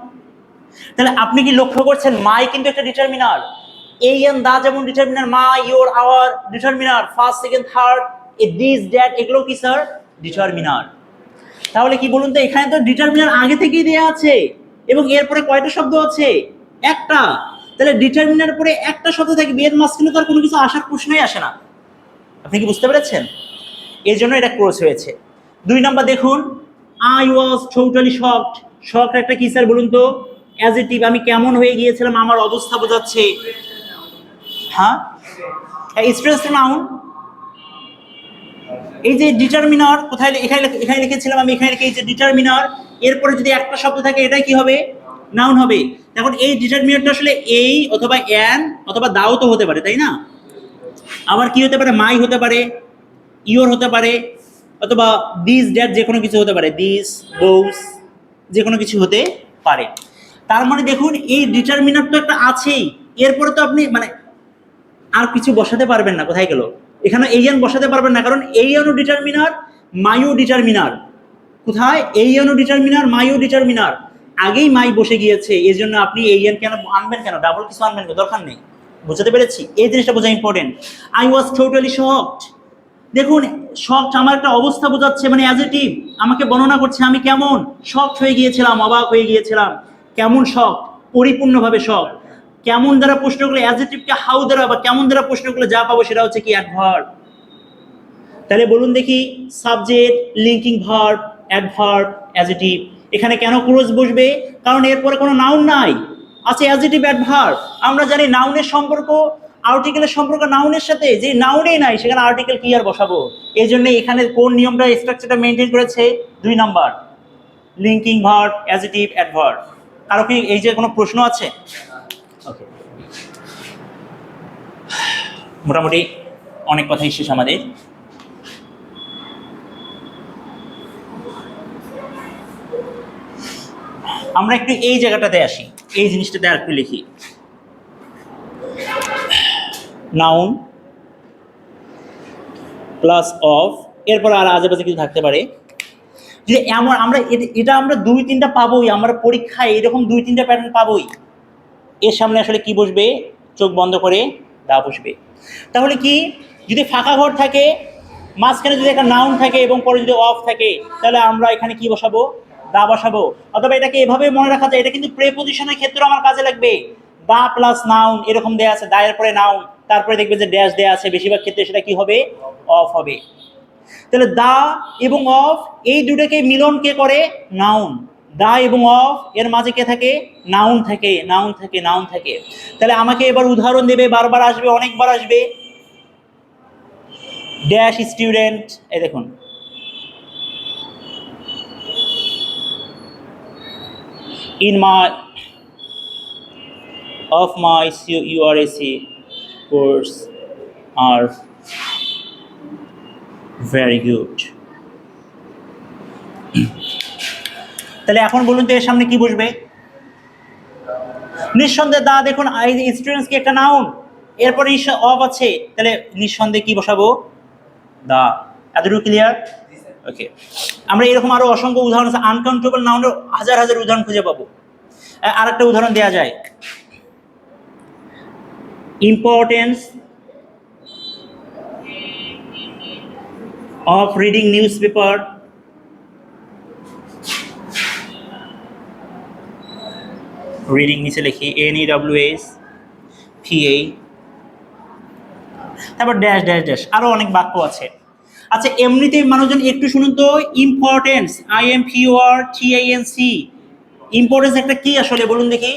Speaker 1: তাহলে আপনি কি লক্ষ্য করছেন, মাই কিন্তু একটা ডিটারমিনার, এই এন দা যেমন determiner, my, your, our determiner, first, second, third, this, that, এগুলো কি স্যার? ডিটারমিনার। তাহলে কি বলুন তো, এখানে তো ডিটারমিনার আগে থেকেই দেওয়া আছে এবং এরপরে কয়টা শব্দ আছে? একটা। তাহলে ডিটারমিনার পরে একটা শব্দ থাকে, এর মাঝখানে তো আর কোনো কিছু আসার প্রশ্নই আসে না। আপনি কি বুঝতে পেরেছেন? এই জন্য এটা ক্রস হয়েছে। 2 নাম্বার দেখুন, I was totally shocked. Shocked একটা কি স্যার বলুন তো? অ্যাডজেক্টিভ। আমি কেমন হয়ে গিয়েছিলাম, আমার অবস্থা বোঝাচ্ছে। হ্যাঁ, স্ট্রেস নাউন। এই যে ডিটারমিনার কোথায়, এখানে লিখেছিলাম আমি, এখানে লিখে এই যে ডিটারমিনার, এরপরে যদি একটা শব্দ থাকে এটাই কি হবে? নাউন হবে। এখন এই ডিটারমিনারটা আসলে এই অথবা অ্যান অথবা দাও তো হতে পারে, তাই না? আবার কি হতে পারে? মাই হতে পারে, ইওর হতে পারে, অথবা দিস, দ্যাট, যে কোনো কিছু হতে পারে, দিস, দোস, যে কোনো কিছু হতে পারে। তার মানে দেখুন এই ডিটারমিনার তো একটা আছেই, এরপরে তো আপনি মানে আর কিছু বসাতে পারবেন না। কোথায় গেল? এখানে এই এন বসাতে পারবেন না, কারণ এই এনও ডিটারমিনার, মাইও ডিটারমিনার। কোথায়? এই এনও ডিটারমিনার, মাইও ডিটারমিনার, আগেই মাই বসে গিয়েছে, এই জন্য আপনি এই এন কেন আনবেন? কেন ডাবল কিছু আনবেন? দরকার নেই। বুঝতে পেরেছি? এই জিনিসটা বোঝা important. I was totally shocked. দেখুন শকড আমার একটা অবস্থা বোঝাচ্ছে, মানে অ্যাডজেক্টিভ আমাকে বর্ণনা করছে আমি কেমন শকড হয়ে গিয়েছিলাম, অবাক হয়ে গিয়েছিলাম। কেমন শকড? পরিপূর্ণভাবে শকড। কেমন দ্বারা প্রশ্ন করলে, অ্যাডজেক্টিভকে হাউ দ্বারা বা কেমন দ্বারা প্রশ্ন করলে যা পাবো সেটা হচ্ছে কি অ্যাডভার্ব। তাহলে বলুন দেখি, subject, linking verb, adverb, adjective. এখানে কেন ক্লোজ বসবে? কারণ এরপরে কোনো নাউন নাই, আছে অ্যাডজেক্টিভ, অ্যাডভার্ব। আমরা জানি নাউনের সম্পর্ক, আর্টিকেলের সম্পর্ক নাউনের সাথে, যে নাউনেই নাই সেখানে আর্টিকেল কি আর বসাবো? এই জন্য এখানে কোন নিয়মটা, স্ট্রাকচারটা মেনটেন করেছে? 2 number, linking verb, adjective, adverb. কারো কি এই যে কোনো প্রশ্ন আছে? ওকে, মোটামুটি অনেক কথাই শেষ আমাদের। আমরা একটু এই জায়গাটাতে আসি, এই জিনিসটাতে আর একটু লিখি। নাউন প্লাস অফ, এরপর আর আশেপাশে কিছু থাকতে পারে। যে এমন আমরা এটা আমরা 2-3টা পাবোই, আমরা পরীক্ষায় এরকম 2-3টা প্যাটার্ন পাবোই। এর সামনে আসলে কি বসবে? চোখ বন্ধ করে দা বসবে। তাহলে কি, যদি ফাঁকা ঘর থাকে, মাঝখানে যদি একটা নাউন থাকে এবং পরে যদি অফ থাকে, তাহলে আমরা এখানে কি বসাবো? দা বসাবো। অথবা এটাকে এভাবে মনে রাখা যায়, এটা কিন্তু প্রেপোজিশনের ক্ষেত্রে আমার কাজে লাগবে। দা প্লাস নাউন এরকম দেয়া আছে, দায়ের পরে নাউন, তারপরে দেখবে যে ড্যাশ দেয়া আছে, বেশিরভাগ ক্ষেত্রে সেটা কি হবে? অফ হবে। তাহলে দা এবং অফ এই দুটোকে মিলন কে করে? নাউন। দা এবং অফ এর মাঝে কে থাকে? নাউন থাকে, নাউন থাকে, নাউন থাকে। তাহলে আমাকে এবার উদাহরণ দেবে, বারবার আসবে, অনেকবার আসবে। ড্যাশ স্টুডেন্ট, এই দেখুন, in my of my CURAC course are very good. তাহলে এখন বলুন তো এর সামনে কি বসবে? নিঃসন্দেহে দা। দেখুন স্টুডেন্টস কি একটা নাউন, এরপরে অফ আছে, তাহলে নিঃসন্দেহে কি বসাবো? দা। এতটুকু ক্লিয়ার? ওকে, আমরা এরকম আরো অসংখ্য উদাহরণ আছে, আনকাউন্টেবল নাউনের হাজার হাজার উদাহরণ খুঁজে পাবো। আর একটা উদাহরণ দেওয়া যায়, importance of reading news paper, reading নিচে লিখি NEWS PA, তারপর ড্যাশ ড্যাশ ড্যাশ, আরো অনেক বাক্য আছে। আচ্ছা, এমনিতেই মানুষজন একটু শুনুন তো, ইম্পর্টেন্স, IMPORTANC, ইম্পর্টেন্স একটা কি আসলে বলুন দেখি?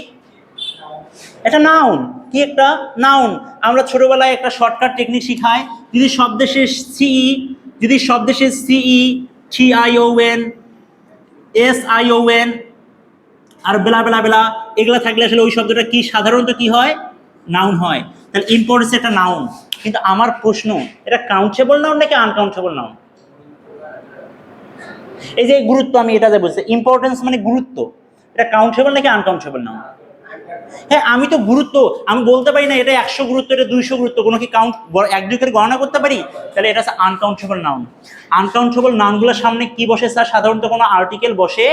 Speaker 1: এটা নাউন। কি একটা নাউন? আমরা ছোটবেলায় একটা শর্টকাট টেকনিক শিখাই, যদি শব্দের শেষ CE, যদি শব্দের শেষ CE, TION, SION আর বেলা বেলা বেলা এগুলা থাকলে আসলে ওই শব্দটা কি সাধারণত কি হয়? নাউন হয়। তাহলে ইম্পর্টেন্স একটা নাউন। কিন্তু আমার প্রশ্ন, এটা কাউন্টেবল নাউন নাকি আনকাউন্টেবল নাউন? এই যে গুরুত্ব, আমি এটা বলছি, ইম্পর্টেন্স মানে গুরুত্ব, এটা কাউন্টেবল নাকি আনকাউন্টেবল নাউন? হ্যাঁ, আমি তো গুরুত্ব, আমি বলতে পারি না এটা 100 গুরুত্ব, এটা 200 গুরুত্ব, কোনো কি কাউন্ট 1-2 করে গণনা করতে পারি? তাহলে এটা হচ্ছে আনকাউন্টেবল নাউন। আনকাউন্টেবল নাউনগুলোর সামনে কি বসে স্যার? সাধারণত কোনো আর্টিকেল বসে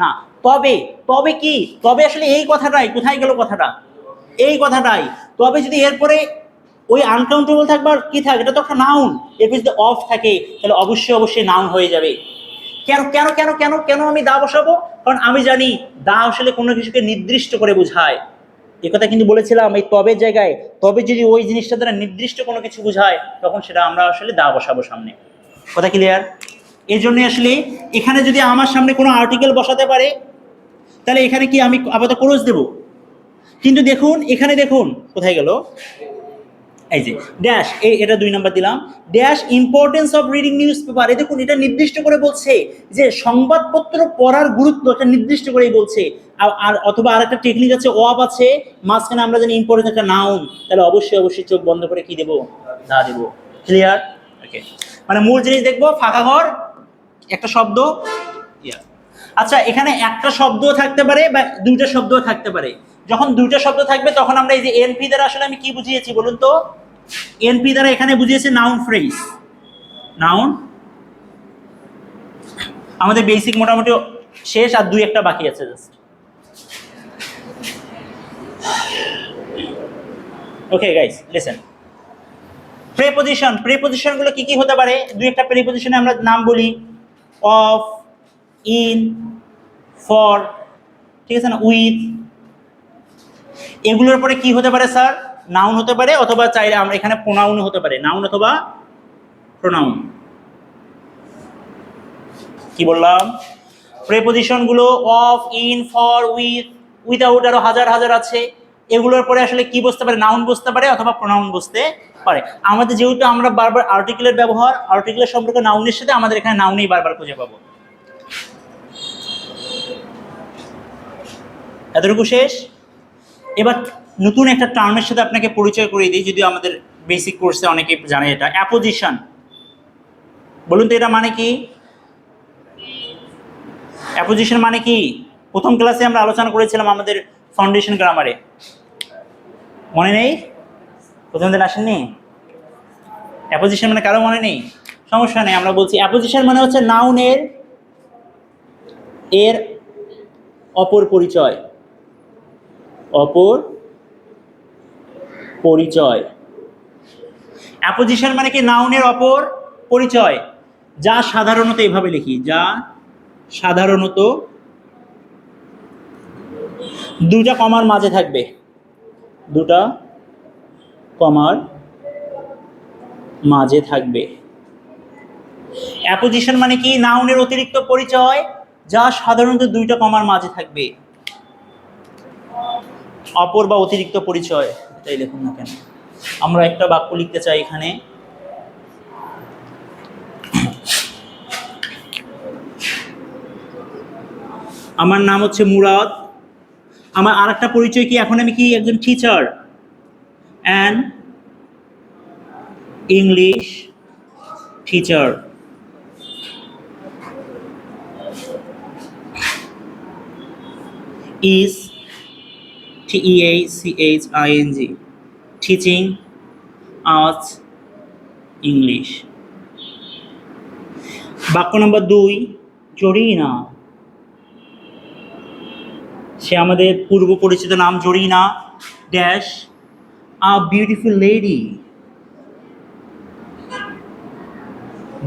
Speaker 1: না। তবে তবে কি, তবে আসলে এই কথাটাই, কোথায় গেল কথাটা? এই কথাটাই। তবে যদি এরপরে ওই আনকাউন্টেবল থাকবে আর কি থাকে, এটা তো একটা নাউন, এরপর যদি অফ থাকে তাহলে অবশ্যই অবশ্যই নাউন হয়ে যাবে। কেন কেন কেন কেন কেন আমি দা বসাবো? কারণ আমি জানি দা আসলে কোনো কিছুকে নির্দিষ্ট করে বোঝায়। এ কথা কিন্তু বলেছিলাম, এই তবের জায়গায়, তবে যদি ওই জিনিসটা দ্বারা নির্দিষ্ট কোনো কিছু বোঝায় তখন সেটা আমরা আসলে দা বসাবো সামনে। কথা ক্লিয়ার? এই জন্য আসলে এখানে যদি আমার সামনে কোনো আর্টিকেল বসাতে পারে তাহলে এখানে কি আমি আপাতত ক্লোজ দেব। কিন্তু দেখুন এখানে, দেখুন কোথায় গেল, এই যে ড্যাশ, এটা 2 নাম্বার দিলাম। Dash importance of reading news paper, এই দেখুন এটা নির্দিষ্ট করে বলছে যে সংবাদপত্র পড়ার গুরুত্ব, এটা নির্দিষ্ট করেই বলছে। আর অথবা আর একটা টেকনিক আছে, অফ আছে, মাঝখানে আমরা জানি ইম্পর্টেন্স একটা নাউন, তাহলে অবশ্যই অবশ্যই চোখ বন্ধ করে কি দেবো? দা দেবো। ক্লিয়ার? ওকে, মানে মূল জিনিস দেখবো, ফাঁকা ঘর, একটা শব্দ। আচ্ছা, এখানে একটা শব্দও থাকতে পারে বা 2টা শব্দও থাকতে পারে। যখন 2টা শব্দ থাকবে তখন আমরা এই যে এনপি দ্বারা আসলে আমি কি বুঝিয়েছি বলুন তো? এনপি দ্বারা এখানে বুঝিয়েছি নাউন ফ্রেজ। নাউন আমাদের বেসিক মোটামুটি শেষ, আর 2-1টা বাকি আছে just. Okay guys, listen, preposition, প্রেপোজিশনগুলো কি কি হতে পারে? 2-1টা প্রেপোজিশনে আমরা নাম বলি, অফ, ইন, ফর, ঠিক আছে না, উইথ, এগুলোর পরে কি হতে পারে স্যার? নাউন হতে পারে, অথবা চাইলে আমরা এখানে প্রোনাউন হতে পারে, নাউন অথবা প্রোনাউন। কি বললাম? প্রেপোজিশন গুলো of, in, for, with, without, আরো হাজার হাজার আছে। এগুলোর পরে আসলে কি বসতে পারে? নাউন বসতে পারে অথবা প্রোনাউন বসতে পারে। আমাদের যেহেতু আমরা বারবার আর্টিকেলের ব্যবহার, আর্টিকেলের সম্পর্কে নাউনের সাথে, আমাদের এখানে নাউনই বারবার খুঁজে পাবো। এতটুকু শেষ। এবার নতুন একটা টার্মের সাথে আপনাকে পরিচয় করিয়ে দিই, যদিও আমাদের বেসিক কোর্সে অনেকে জানে এটা। অ্যাপোজিশন, বলুন তো এটা মানে কি? অ্যাপোজিশন মানে কি? প্রথম ক্লাসে আমরা আলোচনা করেছিলাম আমাদের ফাউন্ডেশন গ্রামারে, মনে নেই? প্রথম দিন আসেননি? অ্যাপোজিশন মানে কারো মনে নেই? সমস্যা নেই, আমরা বলছি অ্যাপোজিশন মানে হচ্ছে নাউনের এর অপর পরিচয়, অপর পরিচয়। অ্যাপোজিশন মানে কি? নাউনের অপর পরিচয়, যা সাধারণত এইভাবে লিখি, যা সাধারণত দুটা কমার মাঝে থাকবে, দুটা কমার মাঝে থাকবে। অ্যাপোজিশন মানে কি? নাউনের অতিরিক্ত পরিচয়, যা সাধারণত দুইটা কমার মাঝে থাকবে। অপর বা অতিরিক্ত পরিচয়, এটাই দেখুন না কেন। আমরা একটা বাক্য লিখতে চাই এখানে, আমার নাম হচ্ছে মুরাদ, আমার আর একটা পরিচয় কি? এখন আমি কি একজন teacher, an English teacher. is teaching teaching us English। বাক্য নম্বর 2, জরিনা, সে আমাদের পূর্ব পরিচিত নাম Zarina dash a beautiful lady,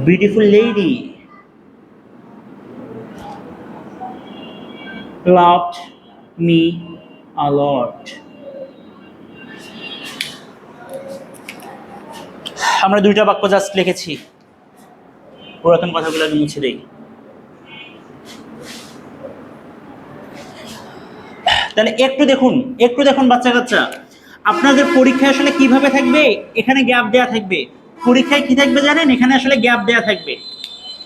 Speaker 1: beautiful lady loved me a lot। আমরা দুইটা বাক্য জাস্ট লিখেছি, পুরাতন কথাগুলো আমি মুছে দেই। তাহলে একটু দেখুন বাচ্চা কাচ্চা, আপনাদের পরীক্ষায় আসলে কিভাবে থাকবে? এখানে গ্যাপ দেয়া থাকবে। পরীক্ষায় কি থাকবে জানেন? এখানে আসলে গ্যাপ দেয়া থাকবে।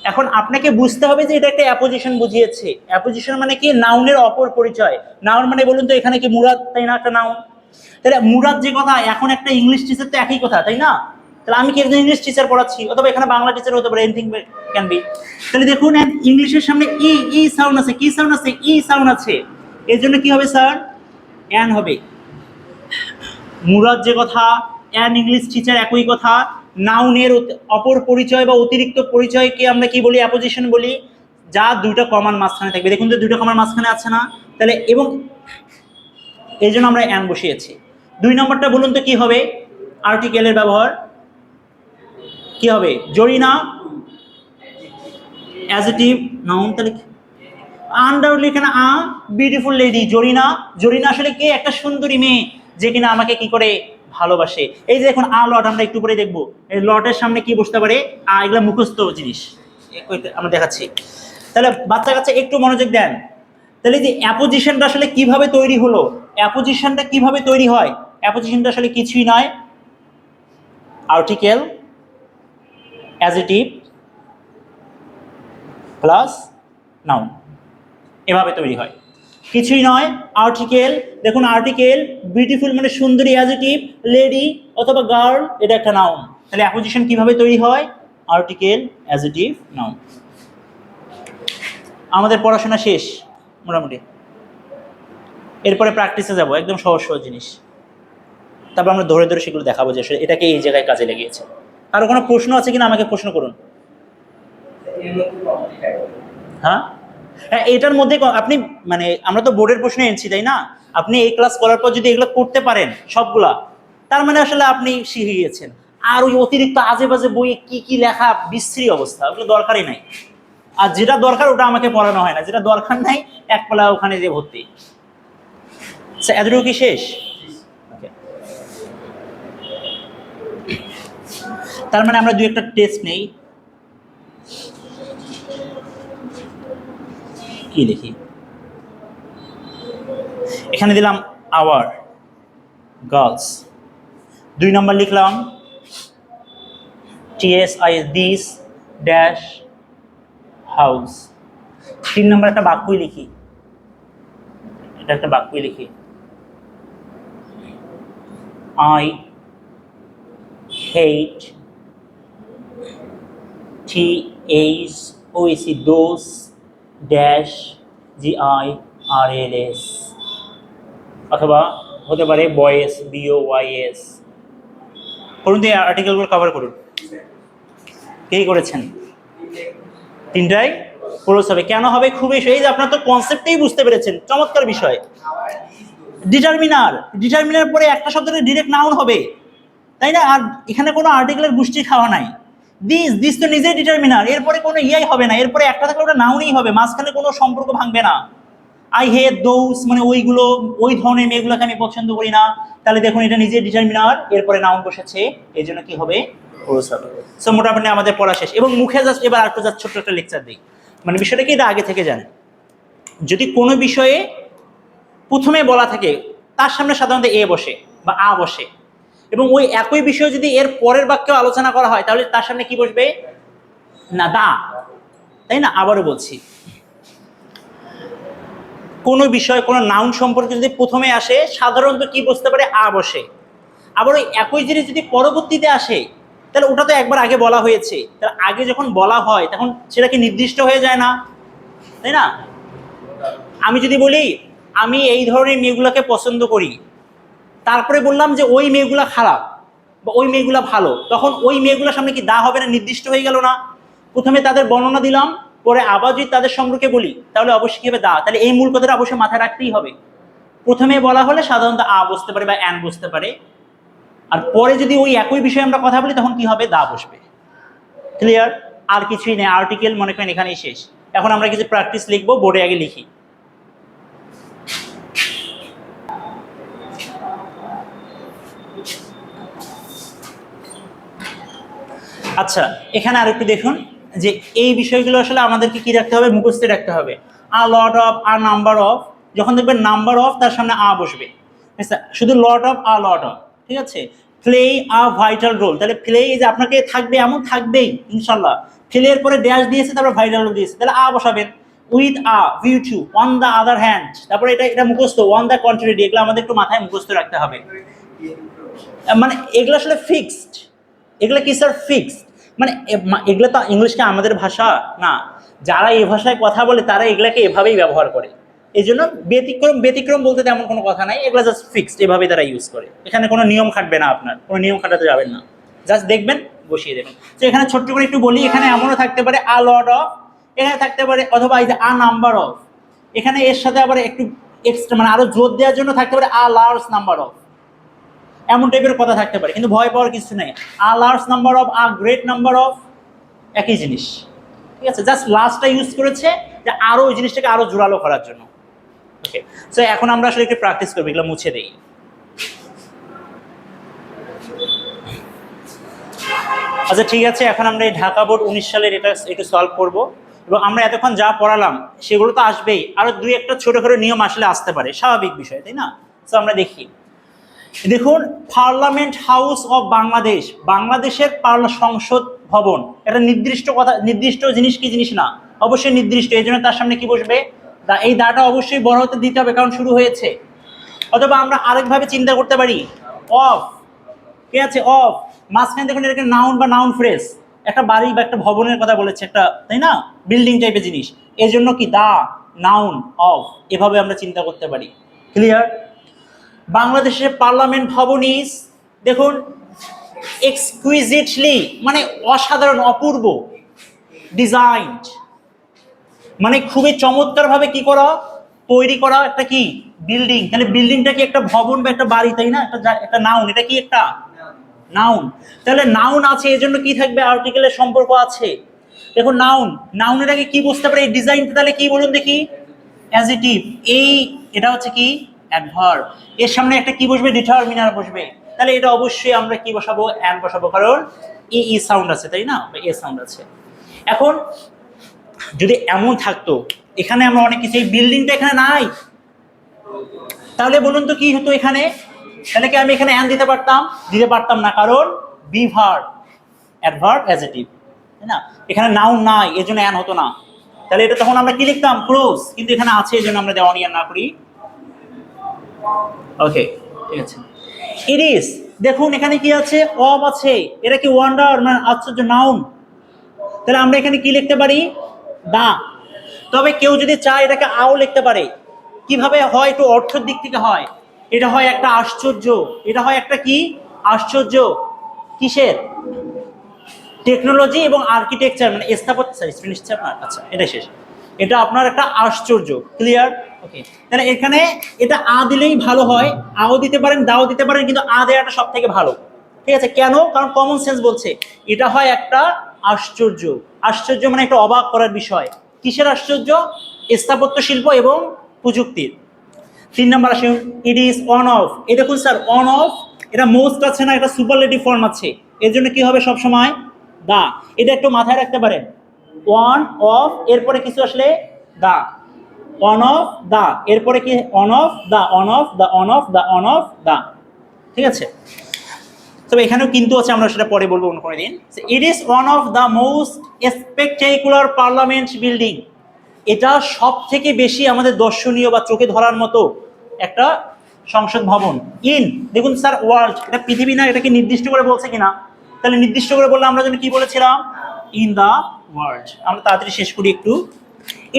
Speaker 1: এখন আপনাকে বুঝতে হবে যে এটা একটা অ্যাপোজিশন বুঝিয়েছে। অ্যাপোজিশন মানে কি? নাউনের অপর পরিচয়। নাউন মানে বলুন তো এখানে কি মুরাদ, তাই না? একটা নাউন। তাহলে মুরাদ যে কথা, এখন একটা ইংলিশ টিচার তো একই কথা, তাই না? তাহলে আমি কি একজন ইংলিশ টিচার পড়াচ্ছি, অথবা এখানে বাংলা টিচার হতে পারে, এনিথিং ক্যান বি। তাহলে দেখুন ইংলিশের সামনে ই সাউন্ড আছে, কি সাউন্ড আছে? ই সাউন্ড আছে। এর জন্য কি হবে স্যার? অ্যান হবে। মুরাদ যে কথা, অ্যান ইংলিশ টিচার একই কথা। নাউনের অপর পরিচয় বা অতিরিক্ত পরিচয়কে আমরা কি বলি? অ্যাপোজিশন বলি, যা দুইটা কমার মাঝখানে থাকবে। দেখুন তো দুইটা কমার মাঝখানে আছে না? তাহলে এবং এই জন্য আমরা অ্যান বসিয়েছি। 2 নম্বরটা বলুন তো কি হবে? আর্টিকেলের ব্যবহার কি হবে? Zarina adjective, noun. তাহলে আনডাউটলি এখানে আ বিউটিফুল লেডি। জরিনা আসলে কে? একটা সুন্দরী মেয়ে, যে কিনা আমাকে কি করে? ভালোবাসে। এই যে দেখুন আ লট, আমরা একটু পরে দেখবো এই লটের সামনে কি বসতে পারে? আ। এগুলো মুখস্থ জিনিস, আমরা দেখাচ্ছি। তাহলে বাচ্চা কাচ্চা একটু মনোযোগ দেন। তাহলে যে অ্যাপোজিশনটা আসলে কিভাবে তৈরি হলো? অ্যাপোজিশনটা কিভাবে তৈরি হয়? অ্যাপোজিশনটা আসলে কিছুই নয়, আর্টিকেল, অ্যাডজেক্টিভ প্লাস নাউন, এভাবে তৈরি হয়। কিছুই নয়, আর্টিকেল। দেখুন আর্টিকেল, বিউটিফুল মানে সুন্দরী, অ্যাডজেক্টিভ, লেডি অথবা গার্ল, এটা একটা নাউন। তাহলে অ্যাপোজিশন কিভাবে তৈরি হয়? Article, adjective, noun. আমাদের পড়াশোনা শেষ মোটামুটি। এরপরে প্র্যাকটিসে যাব, একদম সহজ সহজ জিনিস। তারপর আমরা ধরে ধরে সেগুলো দেখাবো যে এটাকে এই জায়গায় কাজে লেগেছে। আরো কোনো প্রশ্ন আছে কিনা আমাকে প্রশ্ন করুন। হ্যাঁ, এটার মধ্যে আপনি মানে আমরা তো বোর্ডের প্রশ্ন এনেছি, তাই না? আপনি এই ক্লাস করার পর যদি এগুলো করতে পারেন সবগুলা, তার মানে আসলে আপনি শিখে গিয়েছেন। আর ওই অতিরিক্ত আজে বাজে বইয়ে কি কি লেখা, বিশ্রী অবস্থা, ওগুলো দরকারই নাই। আর যেটা দরকার ওটা আমাকে পড়ানো হয় না, যেটা দরকার নাই এক পালা ওখানে যে ভর্তি। এতটুকু কি শেষ? তার মানে আমরা দুই একটা টেস্ট নেই। কি লিখি? এখানে দিলাম আওয়ার গার্লস, 2 নম্বর লিখলাম TSI দিস ড্যাশ হাউস। 3 নম্বর একটা বাক্যই লিখি, এটা একটা বাক্যই লিখি, I hate THOEC those dash GIRLS, অথবা হতে পারে বয়েস BOYS। করুন তো, এই আর্টিকেলগুলো কভার করুন। কে করেছেন? তিনটাই ক্লোজ হবে। কেন হবে? খুবই এই যে আপনার তো কনসেপ্টটাই বুঝতে পেরেছেন, চমৎকার বিষয়। ডিটারমিনার পরে একটা শব্দটা ডিরেক্ট নাউন হবে, তাই না? আর এখানে কোনো আর্টিকেলের গোষ্ঠী খাওয়া নাই। দিস তো নিজেই ডিটারমিনার, এরপরে কোনো ইয়াই হবে না, এরপরে একটা থাকলে ওটা নাউনই হবে, মাঝখানে কোনো সম্পর্ক ভাঙবে না। আই হেট দোজ মানে ওইগুলো, ওই ধরনের মেয়েগুলোকে আমি পছন্দ করি না, তাহলে দেখুন এটা নিজে ডিটারমিনার, এরপরে নাউন বসেছে, এই জন্য কি হবে? ক্লোজ হবে। সো মোটামুটি আমাদের পড়া শেষ। এবং মুখে জাস্ট এবার আরেকটু জাস্ট ছোট্ট একটা লেকচার দিই। মানে বিষয়টা কি, এটা আগে থেকে জানেন, যদি কোনো বিষয়ে প্রথমে বলা থাকে তার সামনে সাধারণত এ বসে বা আ বসে, এবং ওই একই বিষয় যদি এর পরের বাক্যে আলোচনা করা হয় তাহলে তার সামনে কি বসবে? না, দা, তাই না? আবারও বলছি, কোনো বিষয় কোনো নাউন সম্পর্কে যদি প্রথমে আসে সাধারণত কি বসতে পারে? আ বসে। আবার ওই একই জিনিস যদি পরবর্তীতে আসে তাহলে ওটা তো একবার আগে বলা হয়েছে, তাহলে আগে যখন বলা হয় তখন সেটা কি নির্দিষ্ট হয়ে যায় না, তাই না? আমি যদি বলি আমি এই ধরনের মেয়েগুলোকে পছন্দ করি, তারপরে বললাম যে ওই মেয়েগুলা খারাপ বা ওই মেয়েগুলা ভালো, তখন ওই মেয়েগুলোর সামনে কি দা হবে না? নির্দিষ্ট হয়ে গেল না? প্রথমে তাদের বর্ণনা দিলাম, পরে আবার যদি তাদের সম্পর্কে বলি তাহলে অবশ্যই কি হবে? দা। তাহলে এই মূল কথাটা অবশ্যই মাথায় রাখতেই হবে। প্রথমে বলা হলে সাধারণত আ বসতে পারে বা অ্যান বসতে পারে, আর পরে যদি ওই একই বিষয়ে আমরা কথা বলি তখন কি হবে? দা বসবে। ক্লিয়ার? আর কিছুই নেই, আর্টিকেল মনে করেন এখানেই শেষ। এখন আমরা কিছু প্র্যাকটিস লিখবো, বোর্ডে আগে লিখি। আচ্ছা, এখানে আর একটু দেখুন যে এই বিষয়গুলো আসলে আমাদেরকে কি রাখতে হবে? মুখস্থে রাখতে হবে। A lot of, a number of, যখন দেখবেন নাম্বার অফ তার সামনে আ বসবে, আচ্ছা শুধু লট অফ, আ লট অফ, ঠিক আছে? প্লে আ ভাইটাল রোল, তাহলে প্লে এই যে আপনাকে থাকবে, এমন থাকবেই ইনশাল্লাহ। প্লের পরে ড্যাশ দিয়েছে, তারপর ভাইটাল রোল দিয়েছে, তাহলে আ বসাবেন। With a view to, on the other hand, তারপরে এটা মুখস্থ, অন দ্য কন্ট্রারি, এগুলো আমাদের একটু মাথায় মুখস্থ রাখতে হবে। মানে এগুলো আসলে ফিক্সড, এগুলো কি স্যার? ফিক্সড। মানে এগুলো তো ইংলিশটা আমাদের ভাষা না, যারা এই ভাষায় কথা বলে তারা এগুলাকে এভাবেই ব্যবহার করে। এই জন্য ব্যতিক্রম বলতে তেমন কোনো কথা নাই, এগুলো জাস্ট ফিক্সড, এভাবেই তারা ইউজ করে। এখানে কোনো নিয়ম খাটবে না, আপনার কোনো নিয়ম খাটাতে যাবেন না, জাস্ট দেখবেন, বসিয়ে দেবেন। তো এখানে ছোট্ট করে একটু বলি, এখানে এমনও থাকতে পারে আ লট অফ, এখানে থাকতে পারে অথবা এই যে আ নাম্বার অফ, এখানে এর সাথে আবার একটু এক্সট্রা মানে আরো জোর দেওয়ার জন্য থাকতে পারে আ লার্জ নাম্বার অফ, এমন টাইপের কথা থাকতে পারে। কিন্তু ভয় পাওয়ার কিছু নেই, a large number of, a great number of, একই জিনিস, ঠিক আছে? জাস্ট লাস্টটা ইউজ করেছে যে আরো ওই জিনিসটাকে আরো জোরালো করার জন্য। ওকে, সো এখন আমরা আসলে একটু প্র্যাকটিস করবো, এগুলো মুছে দেই। আচ্ছা ঠিক আছে, এখন আমরা এই ঢাকা বোর্ড 19 সালের এটা একটু সলভ করব, এবং আমরা এতক্ষণ যা পড়ালাম সেগুলো তো আসবেই, আরো দুই একটা ছোটখাটো নিয়ম আসলে আসতে পারে, স্বাভাবিক বিষয়, তাই না? সো আমরা দেখি। দেখুন, পার্লামেন্ট হাউস অফ বাংলাদেশ, বাংলাদেশের সংসদ ভবন, এটা নির্দিষ্ট কথা, নির্দিষ্ট জিনিস কি জিনিস না, অবশ্যই নির্দিষ্ট, এই জন্য তার সামনে কি বসবে? দা। এই দাটা অবশ্যই বড় হতে দিতে হবে কারণ শুরু হয়েছে। অথবা আমরা আরেকভাবে চিন্তা করতে পারি, অফ, ঠিক আছে? অফ, মাঝখানে দেখুন এটাকে নাউন বা নাউন ফ্রেজ, একটা বাড়ি বা একটা ভবনের কথা বলেছে, একটা, তাই না, বিল্ডিং টাইপের জিনিস, এই জন্য কি দা, নাউন, অফ, এভাবে আমরা চিন্তা করতে পারি। ক্লিয়ার? বাংলাদেশের পার্লামেন্ট ভবন ইজ, দেখুন, এক্সকুইজিটলি মানে অসাধারণ, অপূর্ব, ডিজাইনড মানে খুবই চমৎকারভাবে কি করা, তৈরি করা একটা কি বিল্ডিং। তাহলে বিল্ডিংটা কি একটা ভবন বা একটা বাড়ি, তাই না? একটা নাউন, এটা কি একটা নাউন। তাহলে নাউন আছে, এজন্য কি থাকবে? আর্টিকেলের সম্পর্ক আছে। দেখুন নাউন, নাউনের আগে কি বুঝতে পারে? এই ডিজাইনটা তাহলে কি বলুন দেখি? অ্যাডজেক্টিভ। এই এটা হচ্ছে কি? অ্যাডভার্ব, এর সামনে একটা কি বসবে, ডিটারমিনার বসবে, তাহলে এটা অবশ্যই আমরা কি বসাবো, অ্যান বসাবো, কারণ ই সাউন্ড আছে তাই না, এ সাউন্ড আছে। এখন যদি এমন থাকতো এখানে আমরা অনেক কিছু, এই বিল্ডিংটা এখানে নাই, তাহলে বলুন তো কি হতো এখানে, তাহলে কি আমি এখানে অ্যান দিতে পারতাম, দিতে পারতাম না, কারণ বি ভার্ব, অ্যাডভার্ব, অ্যাডজেক্টিভ, তাই না, এখানে নাউন নাই এর জন্য অ্যান হতো না, তাহলে এটা তখন আমরা কি লিখতাম, ক্লোজ, কিন্তু এখানে আছে এই জন্য আমরা দেওয়া নিয়ে না করি। ওকে, ঠিক আছে। ইট ইজ, দেখুন এখানে কি আছে, অফ আছে, এটা কি ওয়ান্ডার মানে আশ্চর্য, নাউন, তাহলে আমরা এখানে কি লিখতে পারি, দা। তবে কেউ যদি চায় এটাকে আও লিখতে পারে, কিভাবে হয়, একটু অর্থের দিক থেকে হয়, এটা হয় একটা আশ্চর্য, এটা হয় একটা কি আশ্চর্য, কিসের, টেকনোলজি এবং আর্কিটেকচার মানে স্থাপত্য, সরি ফিনিশ আপনার, আচ্ছা এটা শেষ, এটা আপনার একটা আশ্চর্য, ক্লিয়ার। ওকে, তাহলে এখানে এটা আ দিলেই ভালো হয়, আও দিতে পারেন, দাও দিতে পারেন, কিন্তু আ দেওয়াটা সব থেকে ভালো, ঠিক আছে, কেন, কারণ কমন সেন্স বলছে এটা হয় একটা আশ্চর্য, আশ্চর্য মানে একটা অবাক করার বিষয়, কিসের আশ্চর্য, স্থাপত্য শিল্প এবং প্রযুক্তির। 3 নাম্বার আসুন, ইট ইজ অন অফ, এই দেখুন স্যার অন অফ, এটা মোস্ট আছে না, এটা সুপারলেটিভ ফর্ম আছে, এর জন্য কি হবে সব সময় দা, এটা একটু মাথায় রাখতে পারেন, অন অফ এরপরে কিছু আসলে দা, অন অফ দা, এরপরে কি on of the, on of the, on of the, on of the, ঠিক আছে। তবে এখানেও কিন্তু আছে, আমরা সেটা পরে বলবো অন্য কোনো দিন। It is one of the most spectacular parliament building, এটা সব থেকে বেশি আমাদের দর্শনীয় বা চোখে ধরার মতো একটা সংসদ ভবন, ইন, দেখুন স্যার ওয়ার্ল্ড, এটা পৃথিবী না, এটাকে নির্দিষ্ট করে বলছে কিনা, তাহলে নির্দিষ্ট করে বললে আমরা যেন কি বলেছিলাম, ইন দ্য ওয়ার্ল্ড। আমরা তাড়াতাড়ি শেষ করি একটু।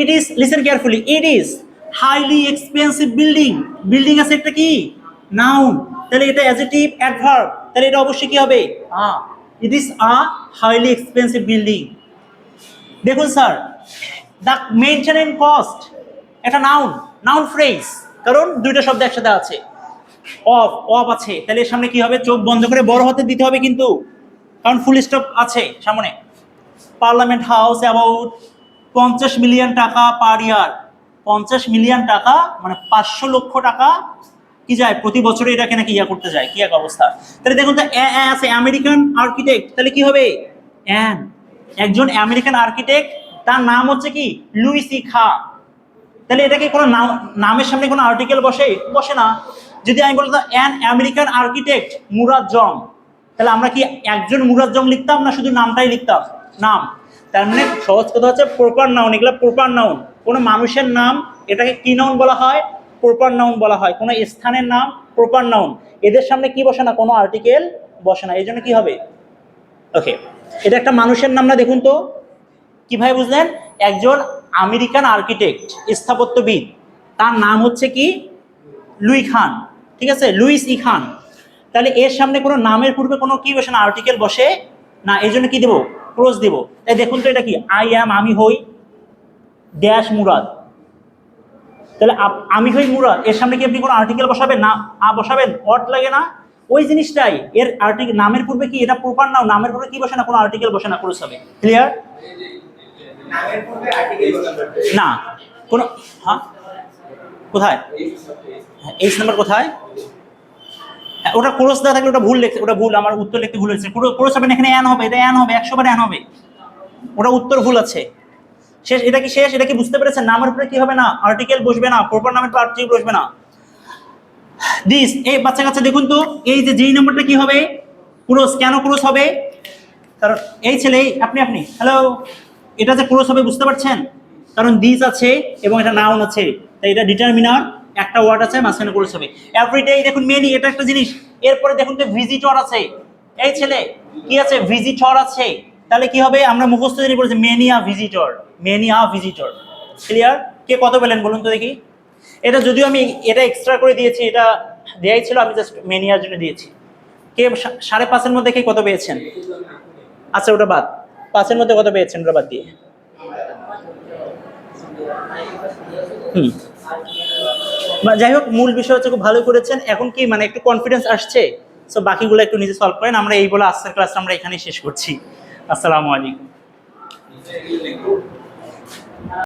Speaker 1: It is, listen carefully, it is highly expensive building, building আছে একটা কি নাউন, তাহলে এটা অ্যাডজেক্টিভ, অ্যাডভার্ব, তাহলে এটা অবশ্যই কি হবে, it is a highly expensive building. দেখুন স্যার, দ্য মেইনটেনেন্স কস্ট, একটা নাউন, নাউন ফ্রেজ, কারণ দুইটা শব্দ একসাথে আছে, অফ, অফ আছে, তাহলে এর সামনে কি হবে, চোখ বন্ধ করে বড় হাতে দিতে হবে কিন্তু, কারণ ফুল স্টপ আছে সামনে। পার্লামেন্ট হাউস অ্যাবাউট 50 মিলিয়ন টাকা পার ইয়ার, 50 মিলিয়ন টাকা মানে 500 লক্ষ টাকা কি যায় প্রতি বছরে, এটাকে নাকি ইয়া করতে যায়, কি এক অবস্থা। তাহলে দেখুন তো আছে আমেরিকান আর্কিটেক্ট, তাহলে কি হবে অ্যান, একজন আমেরিকান আর্কিটেক্ট, তার নাম হচ্ছে কি লুইস ই খা, তাহলে এটা কি কোনো নামের সামনে কোনো আর্টিকেল বসে, বসে না। যদি আমি বলতাম অ্যান আমেরিকান আর্কিটেক্ট মুরাদ জং, তাহলে আমরা কি একজন মুরাদ জং লিখতাম না শুধু নামটাই লিখতাম, নাম, তার মানে সহজ কথা হচ্ছে প্রপার নাউন, এগুলো প্রপার নাউন, কোনো মানুষের নাম এটাকে কি নাউন বলা হয়, প্রপার নাউন বলা হয়, কোনো স্থানের নাম প্রপার নাউন, এদের সামনে কি বসে না, কোনো আর্টিকেল বসে না, এই জন্য কি হবে, ওকে। এটা একটা মানুষের নাম না, দেখুন তো কিভাবে বুঝলেন, একজন আমেরিকান আর্কিটেক্ট স্থাপত্যবিদ, তার নাম হচ্ছে কি লুই খান, ঠিক আছে, লুইস ই খান, তাহলে এর সামনে কোনো নামের পূর্বে কোনো কি বসে না, আর্টিকেল বসে না, এই জন্য কি দেবো, ক্লোজ দেবো। তাই দেখুন তো এটা কি, আই অ্যাম, আমি হই ড্যাশ মুরাদ, তাহলে আমি হই মুরাদ, এর সামনে কি আপনি কোনো আর্টিকেল বসাবেন না, বসাবেন, অট লাগে না, ওই জিনিসটাই, এর আর্টিকেল নামের পূর্বে কি, এটা প্রপার নাও, নামের পূর্বে কি বসে না, কোনো আর্টিকেল বসে না, ক্লোজ হবে, ক্লিয়ার। না কোনো, হ্যাঁ কোথায়, এইচ নাম্বার কোথায়, ওটা ক্রস দেওয়া থাকলে ওটা ভুল লিখছে, ওটা ভুল, আমার উত্তর লিখতে ভুল হয়েছে, ক্রস হবে না, এখানে অ্যান হবে, এটা অ্যান হবে, 100 বার অ্যান হবে, ওটা উত্তর ভুল আছে, শেষ, এটা কি শেষ, এটা কি বুঝতে পেরেছেন, নামের উপরে কি হবে না, আর্টিকেল বসবে না, প্রপার নামের উপর আর্টিকেল বসবে না। দিস, এই বাচ্চা কাচ্চা দেখুন তো, এই যে যেই নাম্বারটা কি হবে ক্রস, কেন ক্রস হবে, কারণ এই ছেলে, আপনি হ্যালো, এটা যে ক্রস হবে বুঝতে পারছেন, কারণ দিস আছে এবং এটা নাউন আছে, তাই এটা ডিটারমিনার, একটা ওয়ার্ড আছে মাঝখানে ক্রস হবে। এভরিডে দেখুন মেনি, এটা একটা জিনিস, এরপরে দেখুন তো ভিজিটর আছে, এই ছেলে কি আছে, ভিজিটর আছে, তাহলে কি হবে, আমরা মুখস্থ জানি বলেছি many a visitor, many a visitor, clear. কে কত পেলেন বলুন তো দেখি, এটা যদিও আমি এটা এক্সট্রা করে দিয়েছি, এটা দেয়াই ছিল, আমি জাস্ট মেনিয়ার জন্য দিয়েছি। কে 5.5-এর মধ্যে কে কত পেয়েছেন, আচ্ছা ওটা বাদ, 5-এর মধ্যে কত পেয়েছেন ওটা বাদ দিয়ে, যাই হোক মূল বিষয় হচ্ছে খুব ভালো করেছেন, এখন কি মানে একটু কনফিডেন্স আসছে, সো বাকিগুলো একটু নিজে সলভ করেন, আমরা এই বলে আজকের ক্লাসটা আমরা এখানেই শেষ করছি। আসসালামু আলাইকুম।